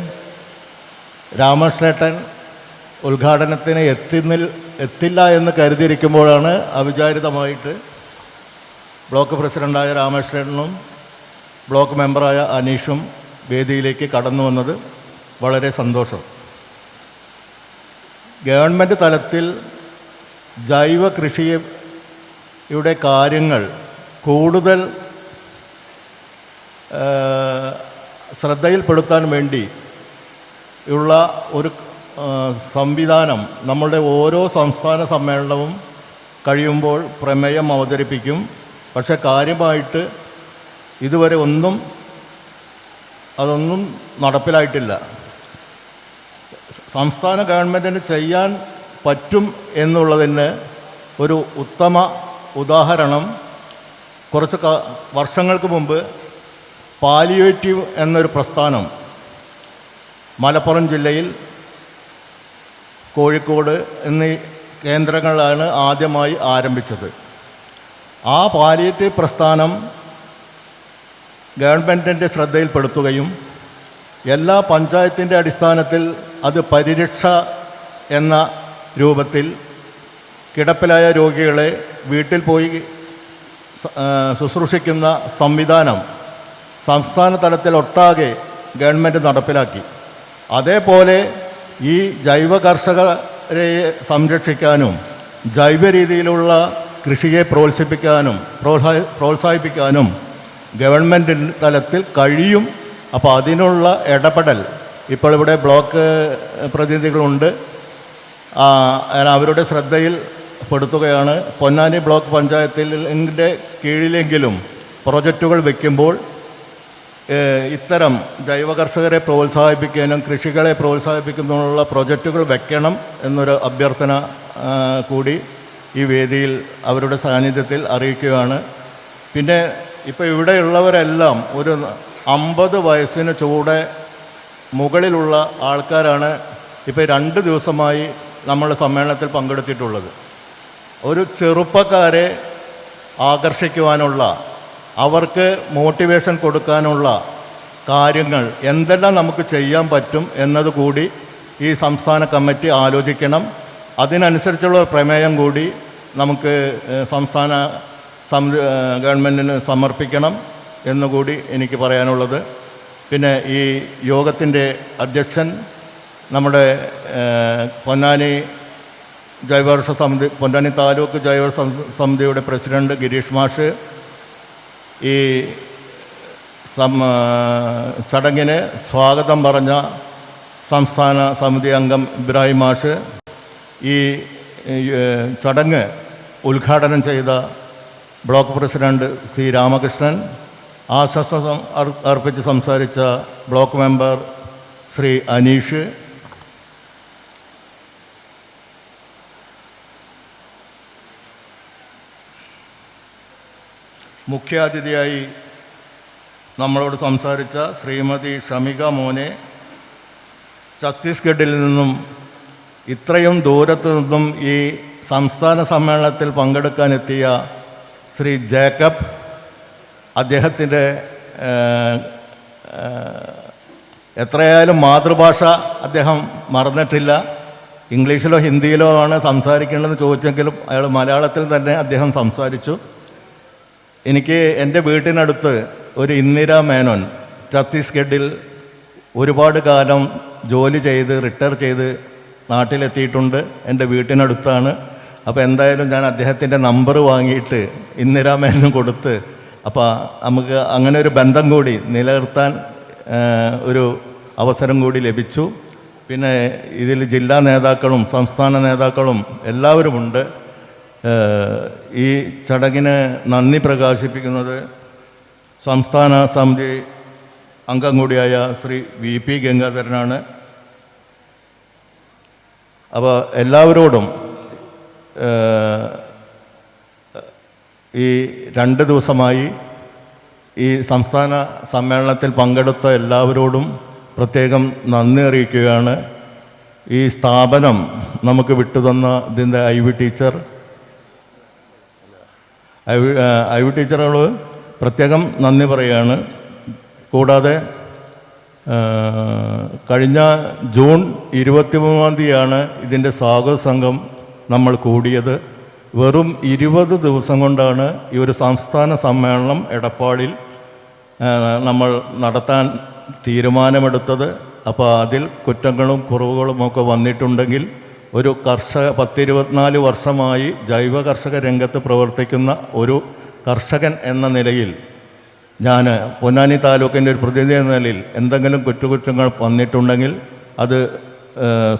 രാമകൃഷ്ണേട്ടൻ ഉദ്ഘാടനത്തിന് എത്തില്ല എന്ന് കരുതിയിരിക്കുമ്പോഴാണ് അവിചാരിതമായിട്ട് ബ്ലോക്ക് പ്രസിഡൻ്റായ രാമകൃഷ്ണനും ബ്ലോക്ക് മെമ്പറായ അനീഷും വേദിയിലേക്ക് കടന്നു വന്നത്. വളരെ സന്തോഷം. ഗവൺമെൻറ് തലത്തിൽ ജൈവ കൃഷിയുടെ കാര്യങ്ങൾ കൂടുതൽ ശ്രദ്ധയിൽപ്പെടുത്താൻ വേണ്ടി ഉള്ള ഒരു സംവിധാനം നമ്മളുടെ ഓരോ സംസ്ഥാന സമ്മേളനവും കഴിയുമ്പോൾ പ്രമേയം അവതരിപ്പിക്കും. പക്ഷെ കാര്യമായിട്ട് ഇതുവരെ അതൊന്നും നടപ്പിലായിട്ടില്ല. സംസ്ഥാന ഗവൺമെൻറ്റിന് ചെയ്യാൻ പറ്റും എന്നുള്ളതിന് ഒരു ഉത്തമ ഉദാഹരണം കുറച്ച് വർഷങ്ങൾക്ക് മുമ്പ് പാലിയേറ്റീവ് എന്നൊരു പ്രസ്ഥാനം മലപ്പുറം ജില്ലയിൽ, കോഴിക്കോട് എന്നീ കേന്ദ്രങ്ങളിലാണ് ആദ്യമായി ആരംഭിച്ചത്. ആ പാലിയേറ്റീവ് പ്രസ്ഥാനം ഗവൺമെൻറ്റിൻ്റെ ശ്രദ്ധയിൽപ്പെടുത്തുകയും എല്ലാ പഞ്ചായത്തിൻ്റെ അടിസ്ഥാനത്തിൽ അത് പരിരക്ഷ എന്ന രൂപത്തിൽ കിടപ്പിലായ രോഗികളെ വീട്ടിൽ പോയി ശുശ്രൂഷിക്കുന്ന സംവിധാനം സംസ്ഥാന തലത്തിലൊട്ടാകെ ഗവൺമെൻറ് നടപ്പിലാക്കി. അതേപോലെ ഈ ജൈവ കർഷകരെ സംരക്ഷിക്കാനും ജൈവ രീതിയിലുള്ള കൃഷിയെ പ്രോത്സാഹിപ്പിക്കാനും ഗവൺമെൻറ് തലത്തിൽ കഴിയും. അപ്പോൾ അതിനുള്ള ഇടപെടൽ ഇപ്പോൾ ഇവിടെ ബ്ലോക്ക് പ്രതിനിധികളുണ്ട്, അവരുടെ ശ്രദ്ധയിൽ പെടുത്തുകയാണ്. പൊന്നാനി ബ്ലോക്ക് പഞ്ചായത്തിൻ്റെ കീഴിലെങ്കിലും പ്രൊജക്റ്റുകൾ വയ്ക്കുമ്പോൾ ഇത്തരം ജൈവ കർഷകരെ പ്രോത്സാഹിപ്പിക്കാനും കൃഷികളെ പ്രോത്സാഹിപ്പിക്കുന്നതിനുള്ള പ്രൊജക്റ്റുകൾ വെക്കണം എന്നൊരു അഭ്യർത്ഥന കൂടി ഈ വേദിയിൽ അവരുടെ സാന്നിധ്യത്തിൽ അറിയിക്കുകയാണ്. പിന്നെ ഇപ്പോൾ ഇവിടെയുള്ളവരെല്ലാം ഒരു 50 വയസ്സിന് ചൂടെ മുകളിലുള്ള ആൾക്കാരാണ് ഇപ്പോൾ 2 ദിവസമായി നമ്മൾ സമ്മേളനത്തിൽ പങ്കെടുത്തിട്ടുള്ളത്. ഒരു ചെറുപ്പക്കാരെ ആകർഷിക്കുവാനുള്ള, അവർക്ക് മോട്ടിവേഷൻ കൊടുക്കാനുള്ള കാര്യങ്ങൾ എന്തെല്ലാം നമുക്ക് ചെയ്യാൻ പറ്റും എന്നതുകൂടി ഈ സംസ്ഥാന കമ്മിറ്റി ആലോചിക്കണം. അതിനനുസരിച്ചുള്ള പ്രമേയം കൂടി നമുക്ക് സംസ്ഥാന ഗവൺമെൻറ്റിന് സമർപ്പിക്കണം എന്നുകൂടി എനിക്ക് പറയാനുള്ളത്. പിന്നെ ഈ യോഗത്തിൻ്റെ അധ്യക്ഷൻ നമ്മുടെ പൊന്നാനി ജൈവകർഷക സമിതി, പൊന്നാനി താലൂക്ക് ജൈവകർഷക സമിതിയുടെ പ്രസിഡന്റ് ഗിരീഷ് മാഷ്, ഈ ചടങ്ങിന് സ്വാഗതം പറഞ്ഞ സംസ്ഥാന സമിതി അംഗം ഇബ്രാഹിം മാഷ്, ഈ ചടങ്ങ് ഉദ്ഘാടനം ചെയ്ത ബ്ലോക്ക് പ്രസിഡന്റ് സി രാമകൃഷ്ണൻ, ആശംസ അർപ്പിച്ച് സംസാരിച്ച ബ്ലോക്ക് മെമ്പർ ശ്രീ അനീഷ്, മുഖ്യാതിഥിയായി നമ്മളോട് സംസാരിച്ച ശ്രീമതി ഷമിക മോനെ, ഛത്തീസ്ഗഡിൽ നിന്നും ഇത്രയും ദൂരത്തു നിന്നും ഈ സംസ്ഥാന സമ്മേളനത്തിൽ പങ്കെടുക്കാനെത്തിയ ശ്രീ ജേക്കബ്, അദ്ദേഹത്തിൻ്റെ എത്രയായാലും മാതൃഭാഷ അദ്ദേഹം മറന്നിട്ടില്ല. ഇംഗ്ലീഷിലോ ഹിന്ദിയിലോ ആണ് സംസാരിക്കേണ്ടതെന്ന് ചോദിച്ചെങ്കിലും അയാൾ മലയാളത്തിൽ തന്നെ അദ്ദേഹം സംസാരിച്ചു. എനിക്ക് എൻ്റെ വീട്ടിനടുത്ത് ഒരു ഇന്ദിര മേനോൻ ഛത്തീസ്ഗഡിൽ ഒരുപാട് കാലം ജോലി ചെയ്ത് റിട്ടയർ ചെയ്ത് നാട്ടിലെത്തിയിട്ടുണ്ട്. എൻ്റെ വീട്ടിനടുത്താണ്. അപ്പോൾ എന്തായാലും ഞാൻ അദ്ദേഹത്തിൻ്റെ നമ്പർ വാങ്ങിയിട്ട് ഇന്ദിര മേനോൻ കൊടുത്ത്, അപ്പോൾ നമുക്ക് അങ്ങനെ ഒരു ബന്ധം കൂടി നിലനിർത്താൻ ഒരു അവസരം കൂടി ലഭിച്ചു. പിന്നെ ഇതിൽ ജില്ലാ നേതാക്കളും സംസ്ഥാന നേതാക്കളും എല്ലാവരുമുണ്ട്. ഈ ചടങ്ങിന് നന്ദി പ്രകാശിപ്പിക്കുന്നത് സംസ്ഥാന സമിതി അംഗം കൂടിയായ ശ്രീ VP ഗംഗാധരനാണ്. അപ്പോൾ എല്ലാവരോടും ഈ 2 ദിവസമായി ഈ സംസ്ഥാന സമ്മേളനത്തിൽ പങ്കെടുത്ത എല്ലാവരോടും പ്രത്യേകം നന്ദി അറിയിക്കുകയാണ്. ഈ സ്ഥാപനം നമുക്ക് വിട്ടുതന്ന ഇതിൻ്റെ ഐ.വി. ടീച്ചറോട് പ്രത്യേകം നന്ദി പറയുകയാണ്. കൂടാതെ കഴിഞ്ഞ ജൂൺ 23-ാം തീയതിയാണ് ഇതിൻ്റെ സ്വാഗത സംഘം നമ്മൾ കൂടിയത്. വെറും 20 ദിവസം കൊണ്ടാണ് ഈ ഒരു സംസ്ഥാന സമ്മേളനം എടപ്പാളിൽ നമ്മൾ നടത്താൻ തീരുമാനമെടുത്തത്. അപ്പോൾ അതിൽ കുറ്റങ്ങളും കുറവുകളുമൊക്കെ വന്നിട്ടുണ്ടെങ്കിൽ ഒരു 10-24 വർഷമായി ജൈവ കർഷക രംഗത്ത് പ്രവർത്തിക്കുന്ന ഒരു കർഷകൻ എന്ന നിലയിൽ ഞാൻ പൊന്നാനി താലൂക്കിൻ്റെ ഒരു പ്രതിനിധി എന്ന നിലയിൽ എന്തെങ്കിലും കുറ്റങ്ങൾ വന്നിട്ടുണ്ടെങ്കിൽ അത്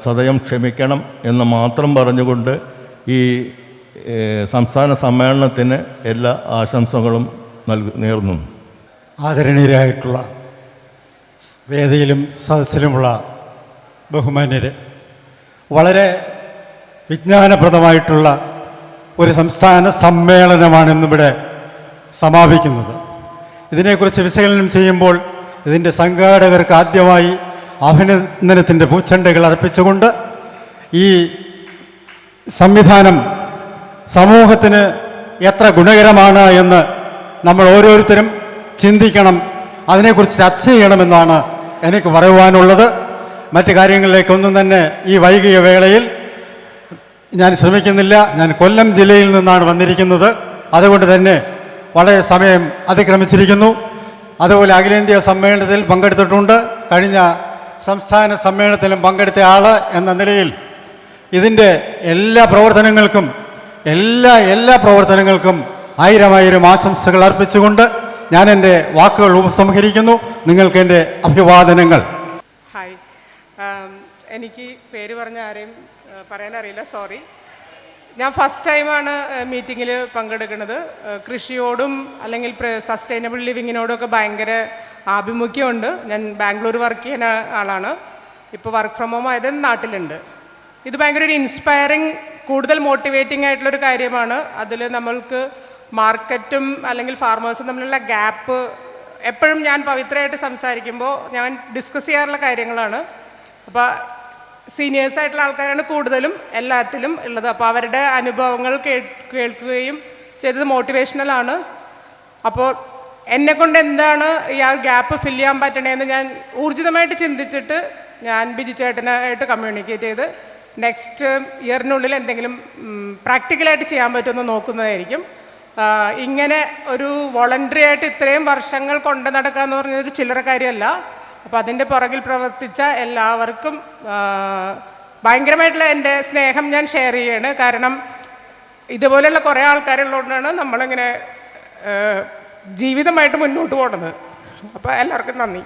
സദയം ക്ഷമിക്കണം എന്ന് മാത്രം പറഞ്ഞുകൊണ്ട് ഈ സംസ്ഥാന സമ്മേളനത്തിന് എല്ലാ ആശംസകളും നേർന്നു. ആദരണീയരായിട്ടുള്ള വേദിയിലും സദസ്സിലുമുള്ള ബഹുമാന്യരെ, വളരെ വിജ്ഞാനപ്രദമായിട്ടുള്ള ഒരു സംസ്ഥാന സമ്മേളനമാണ് ഇന്നിവിടെ സമാപിക്കുന്നത്. ഇതിനെക്കുറിച്ച് വിശകലനം ചെയ്യുമ്പോൾ ഇതിൻ്റെ സംഘാടകർക്ക് ആദ്യമായി അഭിനന്ദനത്തിൻ്റെ പൂച്ചെണ്ടുകൾ അർപ്പിച്ചുകൊണ്ട് ഈ സംവിധാനം സമൂഹത്തിന് എത്ര ഗുണകരമാണ് എന്ന് നമ്മൾ ഓരോരുത്തരും ചിന്തിക്കണം, അതിനെക്കുറിച്ച് ചർച്ച ചെയ്യണമെന്നാണ് എനിക്ക് പറയുവാനുള്ളത്. മറ്റു കാര്യങ്ങളിലേക്കൊന്നും തന്നെ ഈ വൈകിയ വേളയിൽ ഞാൻ ശ്രമിക്കുന്നില്ല. ഞാൻ കൊല്ലം ജില്ലയിൽ നിന്നാണ് വന്നിരിക്കുന്നത്, അതുകൊണ്ട് തന്നെ വളരെ സമയം അതിക്രമിച്ചിരിക്കുന്നു. അതുപോലെ അഖിലേന്ത്യാ സമ്മേളനത്തിൽ പങ്കെടുത്തിട്ടുണ്ട്. കഴിഞ്ഞ സംസ്ഥാന സമ്മേളനത്തിലും പങ്കെടുത്ത ആൾ എന്ന നിലയിൽ ഇതിൻ്റെ എല്ലാ പ്രവർത്തനങ്ങൾക്കും ആയിരം ആശംസകൾ അർപ്പിച്ചുകൊണ്ട് ഞാൻ എൻ്റെ വാക്കുകൾ ഉപസംഹരിക്കുന്നു. നിങ്ങൾക്ക് എൻ്റെ അഭിവാദനങ്ങൾ. ഹായ്, എനിക്ക് പേര് പറഞ്ഞ ആരെയും പറയാനറിയില്ല, സോറി. ഞാൻ ഫസ്റ്റ് ടൈമാണ് മീറ്റിങ്ങിൽ പങ്കെടുക്കുന്നത്. കൃഷിയോടും അല്ലെങ്കിൽ സസ്റ്റൈനബിൾ ലിവിങ്ങിനോടൊക്കെ ഭയങ്കര ആഭിമുഖ്യമുണ്ട്. ഞാൻ ബാംഗ്ലൂർ വർക്ക് ചെയ്യുന്ന ആളാണ്. ഇപ്പോൾ വർക്ക് ഫ്രം ഹോം ആയത് നാട്ടിലുണ്ട്. ഇത് ഭയങ്കര ഒരു ഇൻസ്പയറിങ്, കൂടുതൽ മോട്ടിവേറ്റിംഗ് ആയിട്ടുള്ളൊരു കാര്യമാണ്. അതിൽ നമ്മൾക്ക് മാർക്കറ്റും അല്ലെങ്കിൽ ഫാർമേഴ്സും തമ്മിലുള്ള ഗ്യാപ്പ് എപ്പോഴും ഞാൻ പവിത്രമായിട്ട് സംസാരിക്കുമ്പോൾ ഞാൻ ഡിസ്കസ് ചെയ്യാറുള്ള കാര്യങ്ങളാണ്. അപ്പോൾ സീനിയേഴ്സായിട്ടുള്ള ആൾക്കാരാണ് കൂടുതലും എല്ലാത്തിലും ഉള്ളത്. അപ്പോൾ അവരുടെ അനുഭവങ്ങൾ കേൾക്കുകയും ചെയ്തത് മോട്ടിവേഷണലാണ്. അപ്പോൾ എന്നെക്കൊണ്ട് എന്താണ് ഈ ആ ഗ്യാപ്പ് ഫില്ല് ചെയ്യാൻ പറ്റണേന്ന് ഞാൻ ഊർജിതമായിട്ട് ചിന്തിച്ചിട്ട് ഞാൻ ബിജു ചേട്ടനായിട്ട് കമ്മ്യൂണിക്കേറ്റ് ചെയ്ത് നെക്സ്റ്റ് ഇയറിനുള്ളിൽ എന്തെങ്കിലും പ്രാക്ടിക്കലായിട്ട് ചെയ്യാൻ പറ്റുമെന്ന് നോക്കുന്നതായിരിക്കും. ഇങ്ങനെ ഒരു വോളണ്ടറി ആയിട്ട് ഇത്രയും വർഷങ്ങൾ കൊണ്ട് നടക്കുക എന്ന് പറഞ്ഞത് ചില്ലറ കാര്യമല്ല. അപ്പോൾ അതിൻ്റെ പുറകിൽ പ്രവർത്തിച്ച എല്ലാവർക്കും ഭയങ്കരമായിട്ടുള്ള എൻ്റെ സ്നേഹം ഞാൻ ഷെയർ ചെയ്യാണ്. കാരണം ഇതുപോലെയുള്ള കുറേ ആൾക്കാരുള്ളതുകൊണ്ടാണ് നമ്മളിങ്ങനെ ജീവിതമായിട്ട് മുന്നോട്ട് പോകുന്നത്. അപ്പോൾ എല്ലാവർക്കും നന്ദി.